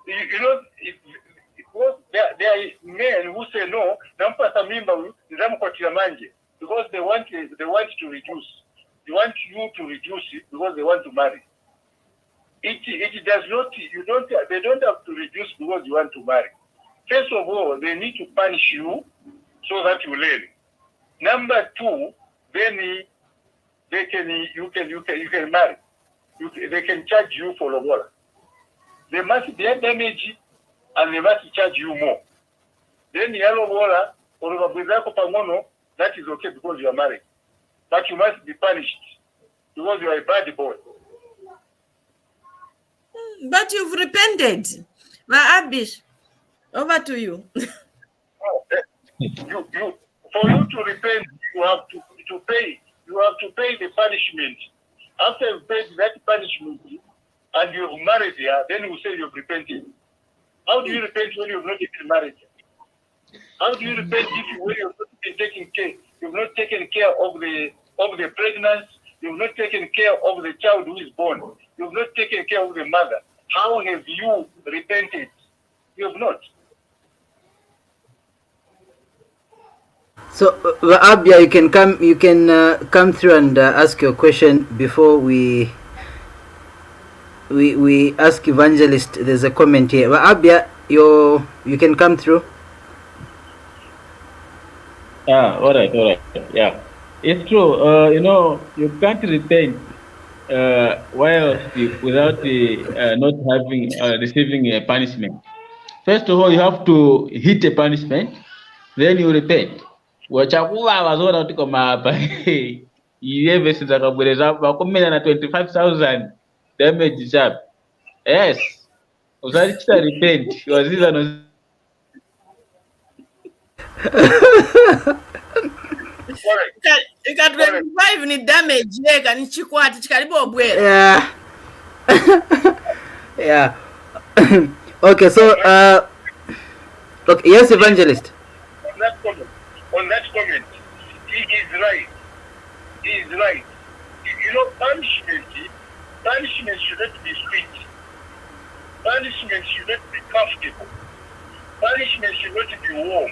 you know, there are men who say no, because they want to reduce. They want you to reduce it because they want to marry. It does not. They don't have to reduce because you want to marry. First of all, they need to punish you so that you learn. Number two, then you can marry. They can charge you for lobola. They must be damage and they must charge you more. Then the lobola or pangono, that is okay because you are married. But you must be punished because you are a bad boy. but you've repented. Abish, over to you. For you to repent, you have to pay. You have to pay the punishment. After you've paid that punishment and you've married her, then you say you've repented. How do you repent when you've not been married? How do you repent when you've not been taking care? You've not taken care of the pregnancy. You've not taken care of the child who is born. You've not taken care of the mother. How have you repented? You have not. So Abia, you can come through and ask your question before we ask Evangelist. There's a comment here. Abia, you can come through. All right. Yeah, it's true. You can't repent without not having receiving a punishment. First of all, you have to hit a punishment, then you repent. Wachakuwa wazora utiko mapa iye za kabweleza wakomena na 25,000 damage sharp. Yes, usalichita repent waziza no. You got 25 ni damage yeka ni chikwati chikalibo obwela. Yeah. Yeah. Okay, so okay, yes, Evangelist. On that comment, he is right. You know, punishment should not be sweet. Punishment should not be comfortable. Punishment should not be warm.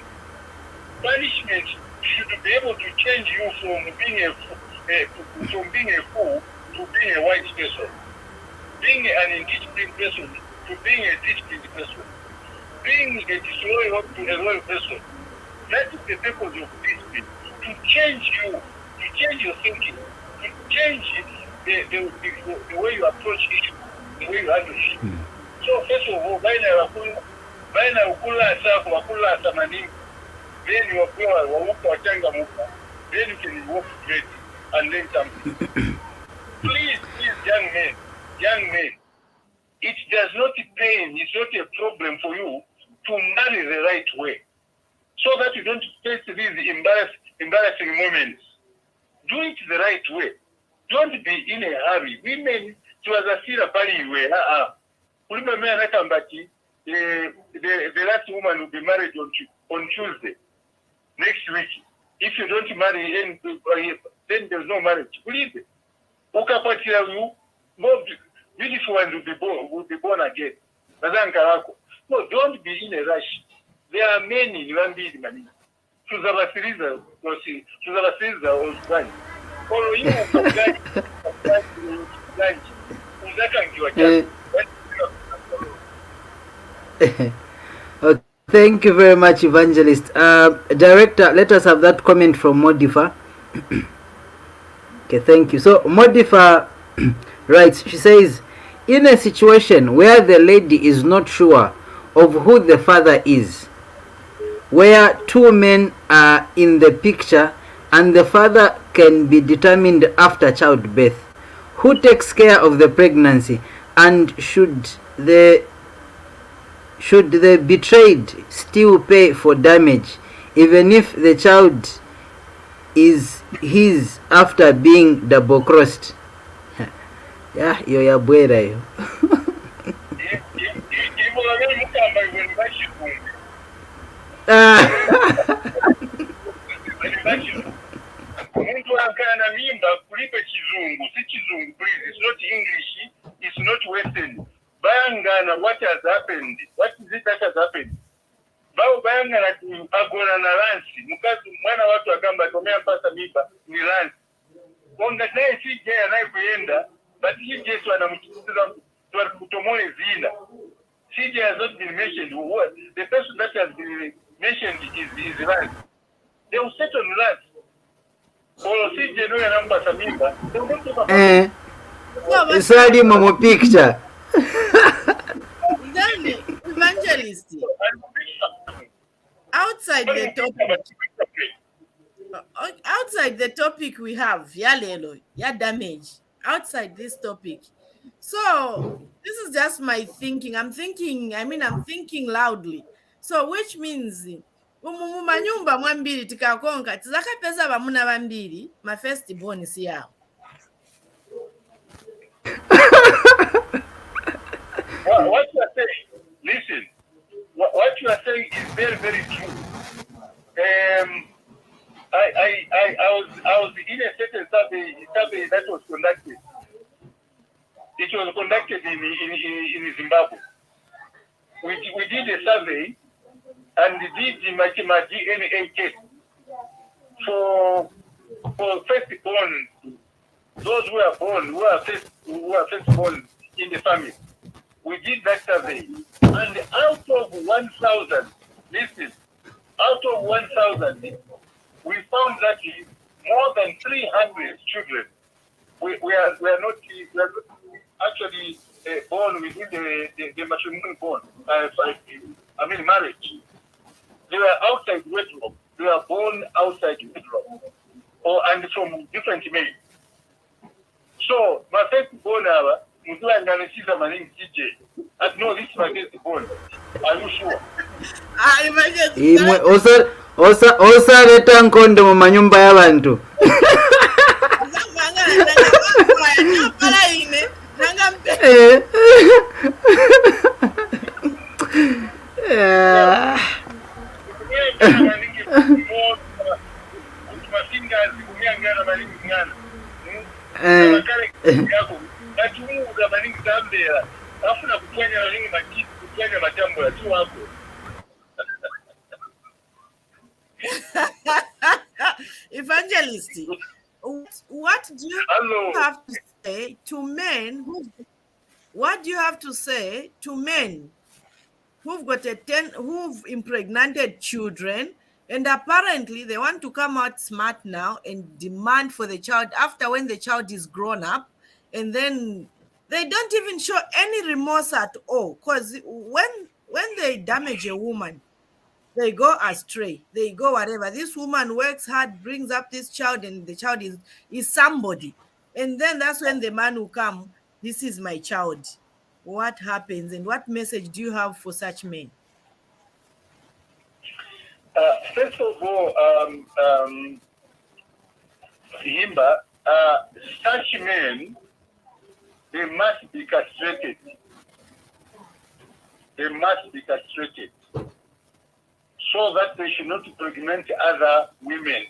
Punishment should be able to change you from being a fool to being a wise person, being an indisciplined person to being a disciplined person, being a disloyal to a loyal person. That is the purpose of discipline, to change you, to change your thinking, to change the way you approach issues, the way you handle issues. So first of all, baina ukulasa wakulasa manini then wapewa waupa wachanga muka then you can walk straight and learn something. Please, young men, it does not pain, it's not a problem for you to marry the right way, so that you don't face these embarrassing moments. Do it the right way. Don't be in a hurry. Women, tuwazasira pali iwe. Kulima mea nakambati, the last woman will be married on Tuesday next week. If you don't marry, then there's no marriage. Believe it. Ukapatira you, more beautiful ones will be born again. No, don't be in a rush. There are many in one building money. Tuzabasiriza ozugani. Olo you ukagani uzakangiwa chako. Okay, thank you very much, Evangelist. Director, let us have that comment from Modifa. Okay, thank you. So Modifa writes, she says, in a situation where the lady is not sure of who the father is, where two men are in the picture and the father can be determined after childbirth, who takes care of the pregnancy, and should the betrayed still pay for damage even if the child is his after being double crossed? Yeah, yo ya bwera yo. Mtu akana mimba kulipe kizungu, si kizungu please, it's not English, it's not Western. Bayangana what has happened, what is it that has happened? Bayangana agora na lansi, mukazi mwana watu akamba tomea mpasa mimba ni lansi. Konga naye si je anayekuenda, but he just wanamtukuza kutomole zina. CJ has not been mentioned. The person that has been mentioned is Rand. They will settle on Rand. Or CJ no yanamba samimba. It's already Momo picture. Then, Evangelist, outside the topic we have, Yalelo, ya damage. Outside this topic. So this is just my thinking. I'm thinking loudly. So which means mumanyumba mwambiri tikakonka tizakapeza bamuna bambiri my first born si yao. What you are saying, listen, what you are saying is very, very true. I was in a certain survey that was conducted. It was conducted in Zimbabwe. We did a survey and did the DNA test for firstborn, those who are first born in the family. We did that survey, and out of 1,000, listen, out of 1,000, we found that more than 300 children we are not actually born within the matrimonial bond. Marriage. They were outside wedlock. They were born outside wedlock, and from different males. So my first born mtu anganisiza manini CJ. No, this is my first born. Are you sure? Imwe osa leta nkondo mu manyumba y'abantu. Evangelist, what do you have to say to men? What do you have to say to men who've impregnated children, and apparently they want to come out smart now and demand for the child after when the child is grown up, and then they don't even show any remorse at all? Because when when they damage a woman, they go astray, they go whatever. This woman works hard, brings up this child, and the child is somebody. And then that's when the man will come, this is my child. What happens, and what message do you have for such men? First of all, Himba, such men, they must be castrated. They must be castrated so that they should not pregnant other women,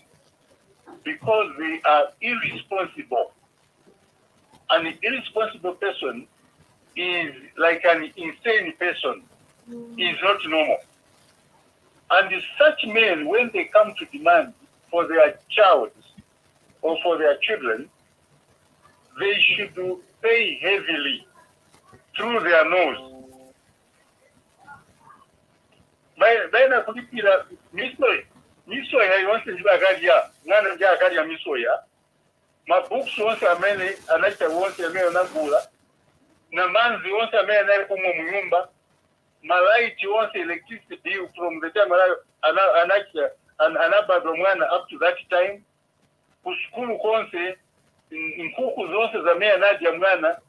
because they are irresponsible. An irresponsible person is like an insane person, is not normal. And such men, when they come to demand for their child or for their children, they should pay heavily through their nose. Baina kulipira misoya yonse ndibagalia ngana ndiyagalia misoya mabooks wonse amene anaita wonse amene nagula na manzi wonse amene anali kumwe mu nyumba malaiti wonse electricity bill from the time anaita anabadwa mwana up to that time kushukuru konse nkuku zonse zamene anaja mwana,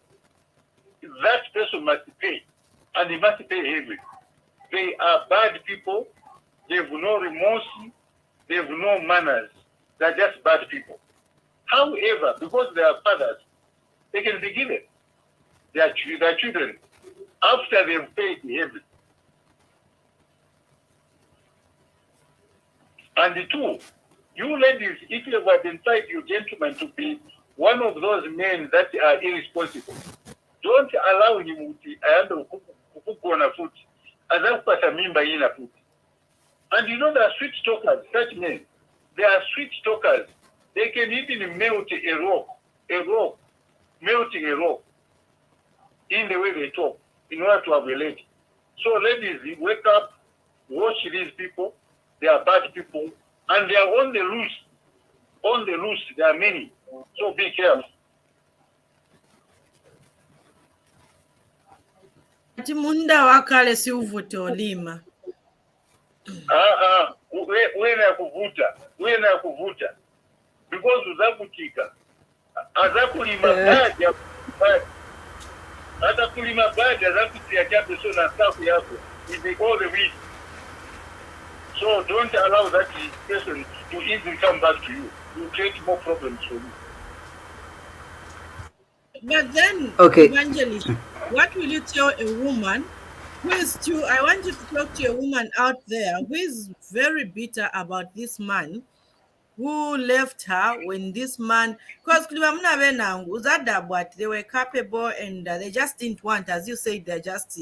that person must pay, and he must pay heavily. They are bad people. They have no remorse. They have no manners. They are just bad people. However, because they are fathers, they can be given their children after they have paid heavily. And the two, you ladies, if you have identified your gentleman to be one of those men that are irresponsible, don't allow him to handle kuku on a foot. And you know, they are sweet talkers, such men. They are sweet talkers. They can even melt a rock, melting a rock in the way they talk in order to have a lady. So ladies, wake up, watch these people. They are bad people, and they are on the loose. On the loose, there are many. So be careful. Munda wakale si uvute olima. Wena kuvuta. Because uzakutika. Azakulima baja. Azakulima baja, azakutia jabe so na safu yako. With all the weed. So don't allow that person to easily come back to you. You create more problems for you. But then, okay. Evangelist, what will you tell a woman who is I want you to talk to a woman out there who is very bitter about this man who left her when this man, because they were capable and they just didn't want, as you said, they're just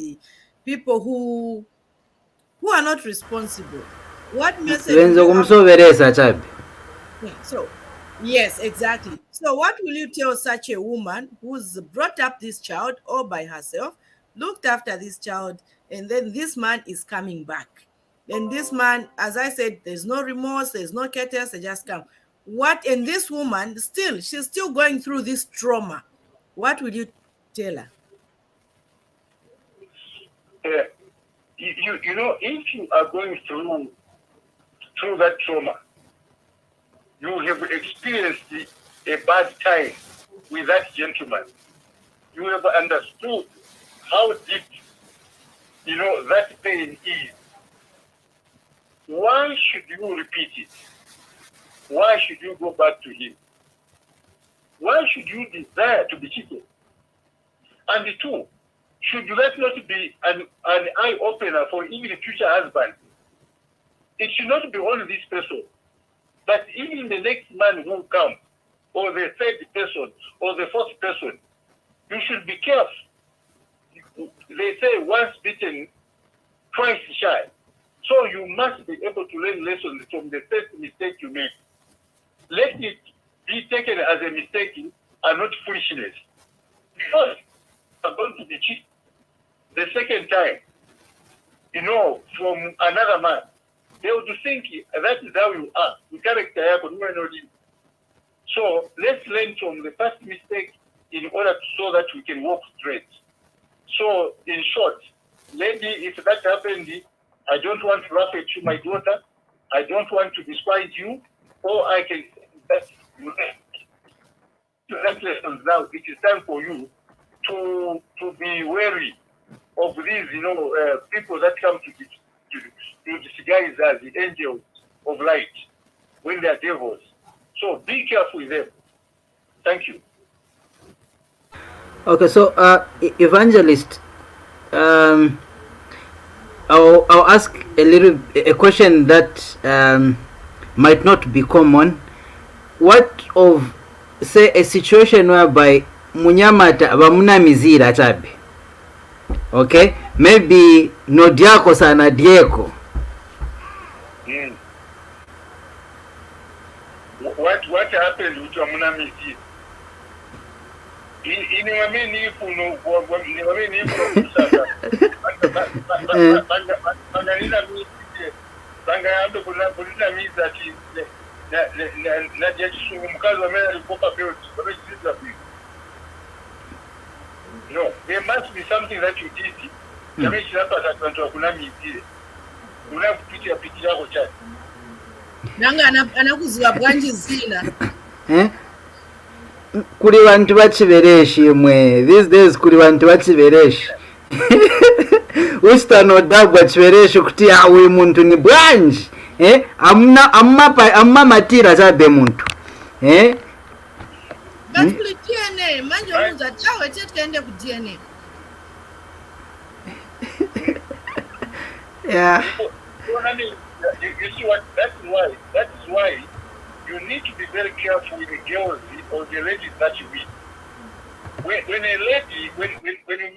people who are not responsible. What message? So, yes, exactly. So what will you tell such a woman who's brought up this child all by herself, looked after this child, and then this man is coming back? And this man, as I said, there's no remorse, there's no cares, they just come. What, and this woman, she's still going through this trauma. What will you tell her? You know, if you are going through that trauma, you have experienced a bad time with that gentleman. You have understood how deep, you know, that pain is. Why should you repeat it? Why should you go back to him? Why should you desire to be cheated? And the two, should that not be an eye-opener for even the future husband? It should not be only this person, but even the next man who comes, or the third person, or the fourth person, you should be careful. They say once bitten, twice shy. So you must be able to learn lessons from the first mistake you made. Let it be taken as a mistake and not foolishness. Because you are going to be cheated the second time, you know, from another man. They would think that is how you are. The character. So let's learn from the first mistake in order so that we can walk straight. So in short, lady, if that happened, I don't want to laugh at you, my daughter. I don't want to despise you, or I can. That's lessons now. It is time for you to be wary of these, people that come to disguise as the angels of light when they are devils. So be careful with them. Thank you. Okay, so Evangelist, I'll ask a question that might not be common. What of, say, a situation whereby munyamata bamunamizira chabe, okay, maybe nodiako sana dieko. What happened with Munamizira? In wameni kuno kusaka banganina mizire bangayambe kuna miza ati na jeshi mkazi wa mera alikopa belt wamechiriza bill. No, there must be something that you did. Jameshi hapa atakwenda kuna mizire unakupitia piti yako chati nanga anakuziwa bwanji zina kuri bantu bachibereshi mwe these days kuri bantu bachibereshi ustanodagwa chibereshi kuti awe muntu ni bwanji amma matira chabe muntu bakuli DNA manje uza chawe chetende ku DNA. Yeah. You see what? That's why you need to be very careful with the girls or the ladies that you meet. When you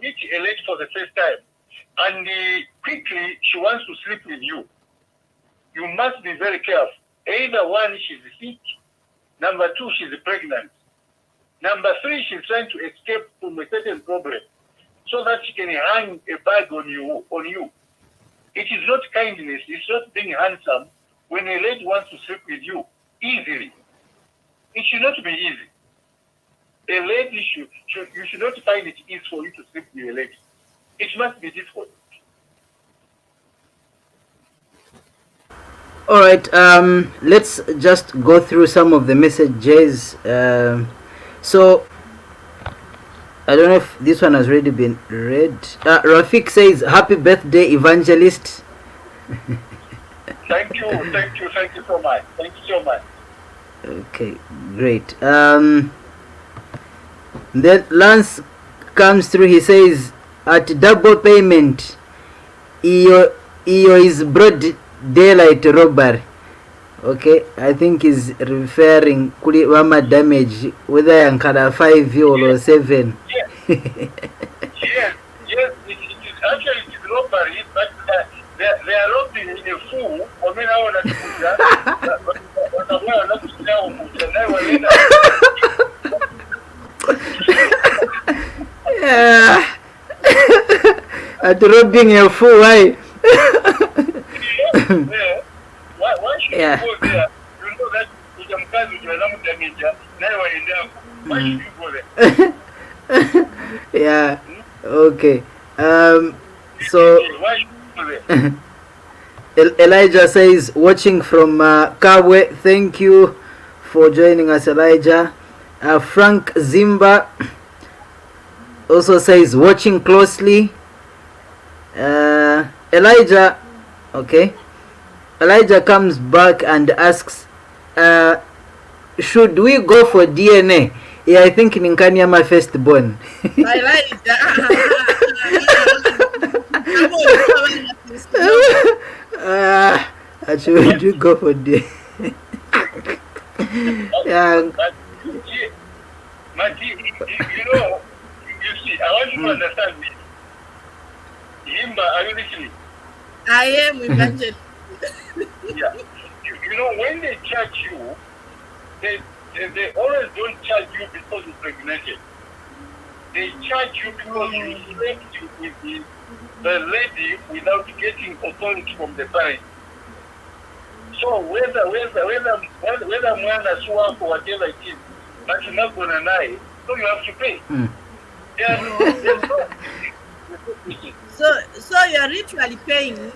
meet a lady for the first time and quickly she wants to sleep with you, you must be very careful. Either one, she's sick. Number two, she's pregnant. Number three, she's trying to escape from a certain problem so that she can hang a bag on you. It is not kindness. It's not being handsome when a lady wants to sleep with you easily. It should not be easy. A lady you should not find it easy for you to sleep with a lady. It must be difficult. All right. Let's just go through some of the messages. So I don't know if this one has already been read. Rafik says, "Happy birthday, Evangelist." Thank you so much. Thank you so much. Okay, great. Then Lance comes through. He says, "At double payment, EO is broad daylight robbery." Okay, I think he's referring kuli wama damage, whether yankala 5 or 7. Yes. yes, it is actually robbery, but they are robbing in a fool. I mean, I want to yeah. At robbing a fool, why? Why should you go there? You know that why should you go there? Yeah. Okay. So why should you go there? Elijah says, watching from Kabwe. Thank you for joining us, Elijah. Frank Zimba also says, watching closely. Elijah, okay. Elijah comes back and asks, should we go for DNA? Yeah, I think Ninkani my firstborn. Should we go for DNA? Yeah. You see, I want you to understand me. Himba, are you listening? I am, Evangelist. Yeah. When they charge you, they always don't charge you because you're pregnant. They charge you because you slept with the lady without getting authority from the parents. So whether Mwana swap or whatever it is, but you're not gonna lie, so you have to pay. There's no So you're literally paying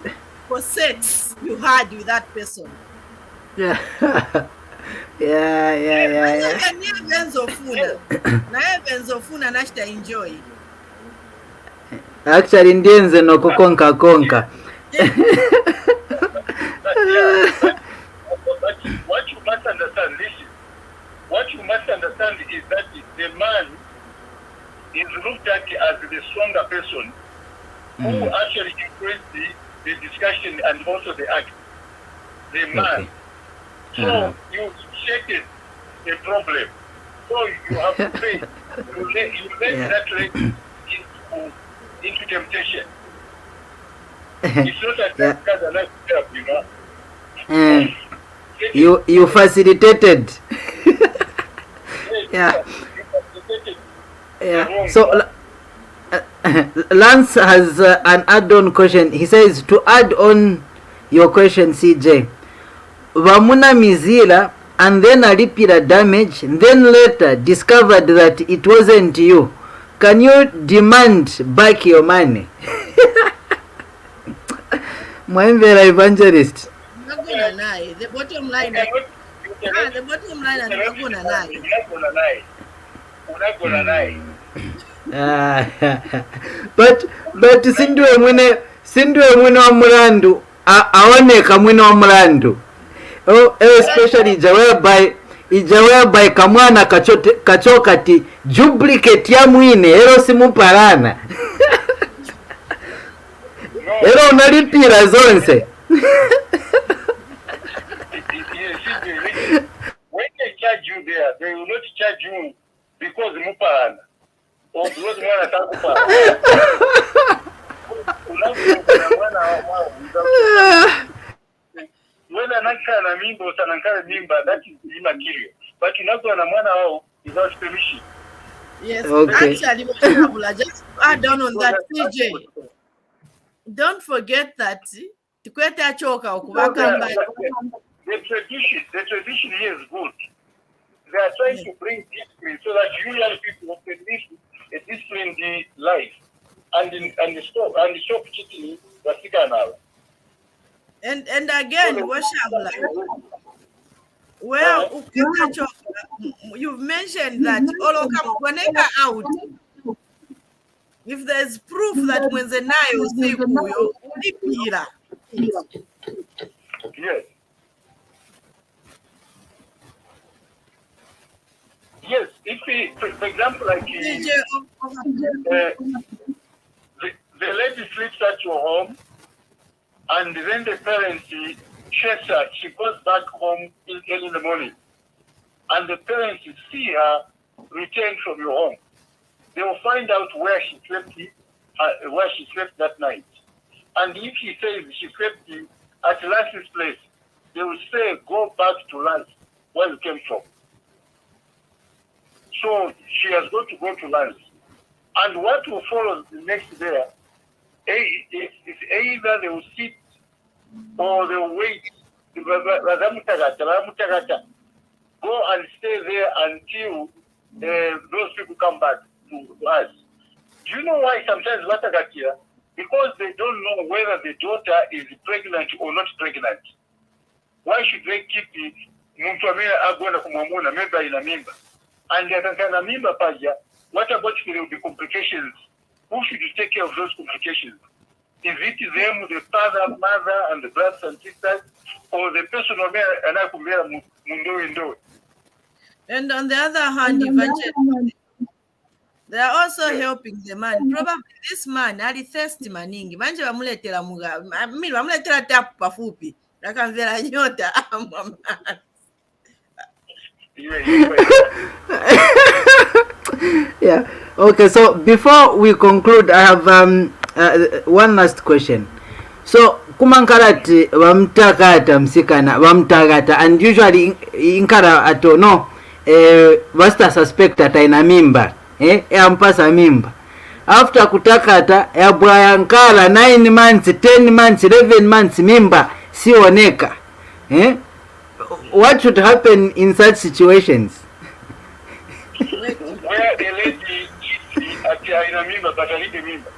for sex you had with that person. Yeah. Yeah. Benzofuna nashita enjoy. Actually ndienze nokukonka konka. But what you must understand, listen, what you must understand is that the man is looked at as the stronger person who actually influenced the discussion and also the act. The man. Okay. So you shake a problem. So you have to pay. You let that lady into temptation. It's not a kind of life, you know. You facilitated. Yeah. Yeah. So Lance has an add-on question. He says, to add on your question, CJ, Vamuna Mizila and then Alipira damage, and then later discovered that it wasn't you. Can you demand back your money? Mwembera Evangelist. The bottom line. The bottom line is not gonna lie. But sindiwe mwene wa mulandu aoneka mwene wa mulandu. Especially ija whereby kamwana kachoka ti duplicate ya mwine ero simupalana. Ero unalipira zonse. When they charge you there, they will not charge you because mupalana or because mwana takupalana. When anankana mimba usanankana mimba, that is immaterial. But unakona mwana wao without permission. Yes, okay. Actually, just add on that, CJ. Don't forget that the tradition here is good. They are trying to bring discipline so that you young people can live a disciplined life and stop cheating. And again, Shaabula, well, you've mentioned that out. If there's proof that when the nayo siku ulipira. Yes. Yes, if we, for example, like the lady sleeps at your home, and then the parents chase her. She goes back home early in the morning, and the parents see her return from your home. They will find out where she slept that night. And if she says she slept at Lance's place, they will say, go back to Lance, where you came from. So she has got to go to Lance. And what will follow the next day is either they will sit or they will wait. Go and stay there until those people come back to us. Do you know why sometimes Watagatia? Because they don't know whether the daughter is pregnant or not pregnant. Why should they keep the member in a member? And the member paja, what about the complications? Who should take care of those complications? Is it them, the father, mother, and the brothers and sisters, or the person who And on the other hand, Evangelist, they are also helping the man. Probably this man ali thirsty maningi. Manje bamuletera muga. Mimi bamuletera tap pafupi. Akamvera nyota. Yeah. Okay, so before we conclude, I have one last question. So kumankarati wamtakata msikana wamtakata, and usually inkara ato no basta suspect ata ina mimba ampasa mimba after kutakata ya bwayankala 9 months 10 months 11 months mimba sioneka. What should happen in such situations? Where the lady ina mimba but alide mimba.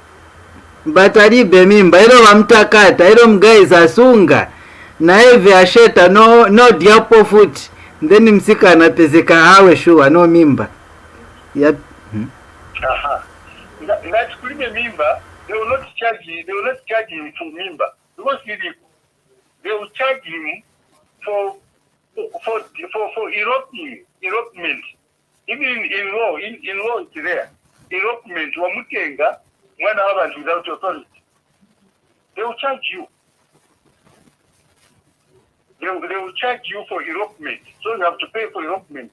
but alibe mimba ilo wamtakata ilo mgaiza asunga naye vyasheta no diapo futi then msikana pezeka awe shuwa no mimba yep. That's kulime mimba. They will not charge him for mimba because they will charge him for elopement. Even in law it's there. Elopement wamutenga mwana w'abantu without authority. They will charge you. They will charge you for elopement. So you have to pay for elopement,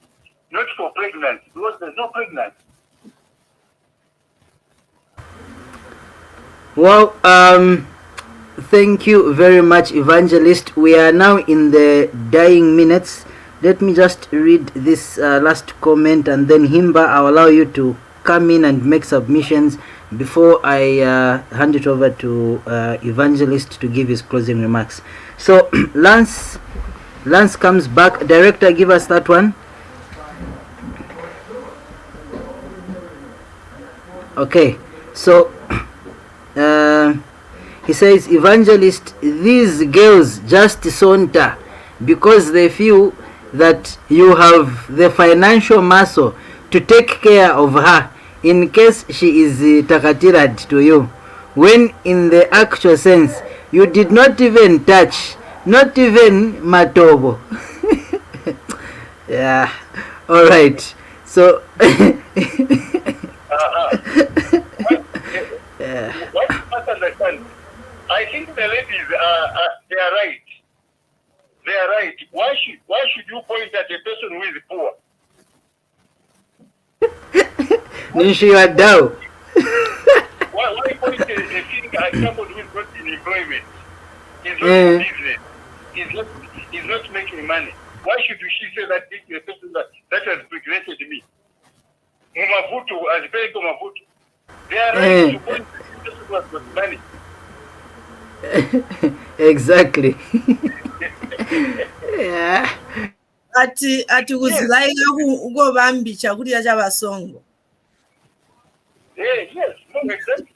not for pregnancy, because there's no pregnancy. Well, thank you very much, Evangelist. We are now in the dying minutes. Let me just read this last comment, and then Himba, I'll allow you to come in and make submissions before I hand it over to Evangelist to give his closing remarks. So, Lance comes back. Director, give us that one. Okay, so he says, Evangelist, these girls just saunter because they feel that you have the financial muscle to take care of her in case she is takatirad to you, when in the actual sense you did not even touch, not even matobo. Yeah, all right, so What you must understand, I think the ladies they are right. They are right. Why should you point at a person who is poor? Nishiwadao. Why point a finger at somebody who is not in employment? He's not in business. He's not making money. Why should she say that this is a person that has regretted me? Mumavutu has paid Mumavutu. They are right to point at the person who has got money. Exactly. Yeah. ati kuzilaika ukobambi chakulya chabasongo. Yes, no, exactly.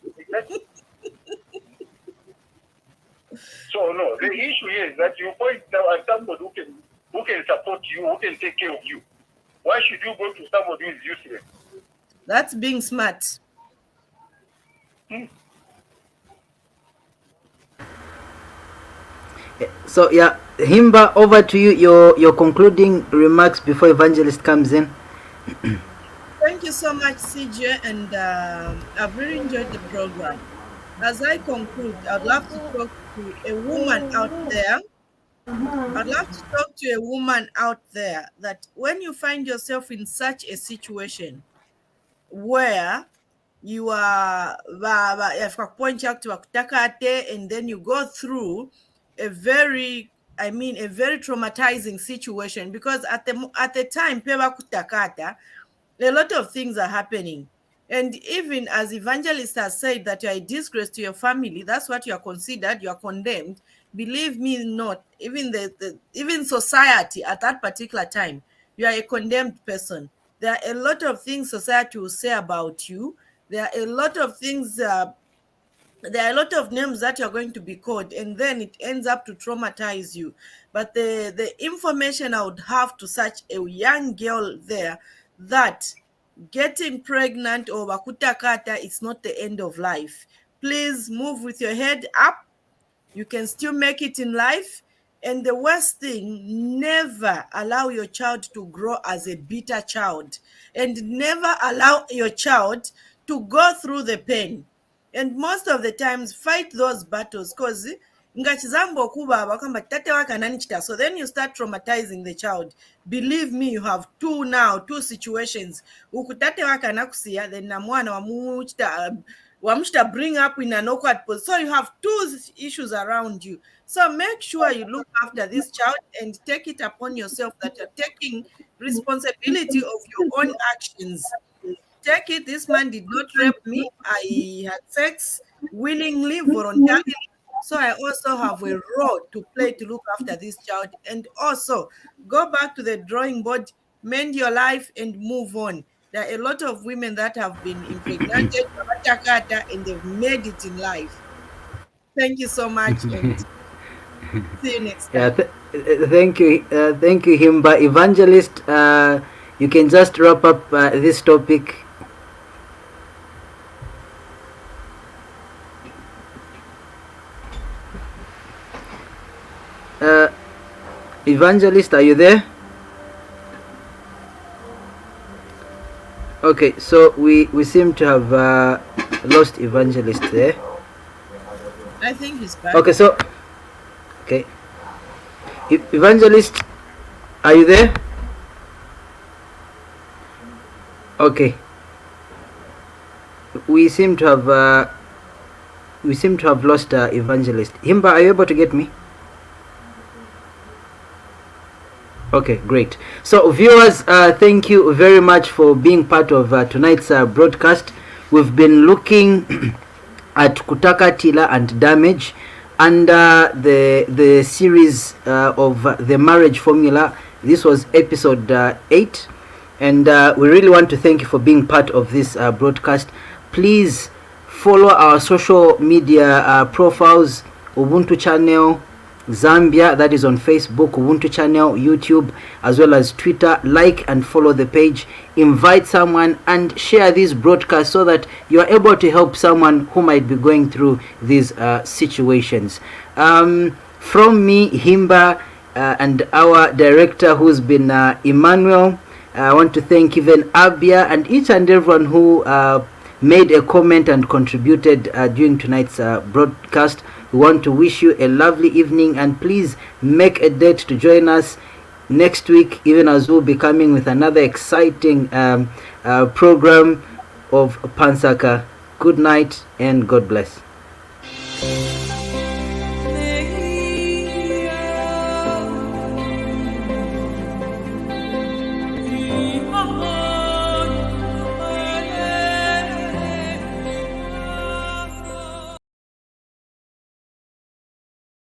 So no, the issue is that you point at somebody who can support you, who can take care of you. Why should you go to somebody who is useless? That's being smart. So yeah, Himba, over to you. Your concluding remarks before Evangelist comes in. Thank you so much, CJ, and I've really enjoyed the program. As I conclude, I'd love to talk to a woman out there. I'd love to talk to a woman out there that when you find yourself in such a situation where you are and then you go through a very traumatizing situation, because at the time a lot of things are happening. And even as Evangelist has said that you are a disgrace to your family, that's what you are considered, you are condemned. Believe me not, even even society at that particular time, you are a condemned person. There are a lot of things society will say about you. There are a lot of things, there are a lot of names that you're going to be called, and then it ends up to traumatize you. But the information I would have to such a young girl there, that getting pregnant or wakutakata is not the end of life. Please move with your head up. You can still make it in life. And the worst thing, never allow your child to grow as a bitter child, and never allow your child to go through the pain. And most of the times, fight those battles, because ngachizambo kubaba kwamba tate wake ananichita, so then you start traumatizing the child. Believe me, you have two situations. Ukutate wake anakusia, then na mwana wamuchita bring up in an awkward position. So you have two issues around you. So make sure you look after this child and take it upon yourself that you're taking responsibility of your own actions. Take it, this man did not rape me. I had sex willingly, voluntarily. So I also have a role to play to look after this child. And also go back to the drawing board, mend your life and move on. There are a lot of women that have been impregnated and they've made it in life. Thank you so much, and see you next time. Yeah, thank you, Himba. Evangelist, you can just wrap up this topic. Evangelist, are you there? Okay, so we seem to have lost Evangelist there. I think he's back. Okay, so Evangelist, are you there? Okay, we seem to have lost Evangelist. Himba, are you able to get me? Okay, great. So viewers, thank you very much for being part of tonight's broadcast. We've been looking at Kutakatila and Damage under the series of the marriage formula. This was episode 8, and we really want to thank you for being part of this broadcast. Please follow our social media profiles: Ubuntu channel Zambia, that is on Facebook, Ubuntu channel, YouTube, as well as Twitter. Like and follow the page, invite someone, and share this broadcast so that you are able to help someone who might be going through these situations. From me, Himba, and our director who's been Emmanuel, I want to thank even Abia and each and everyone who made a comment and contributed during tonight's broadcast. We want to wish you a lovely evening, and please make a date to join us next week, even as we'll be coming with another exciting program of Pansaka. Good night and God bless. Oh,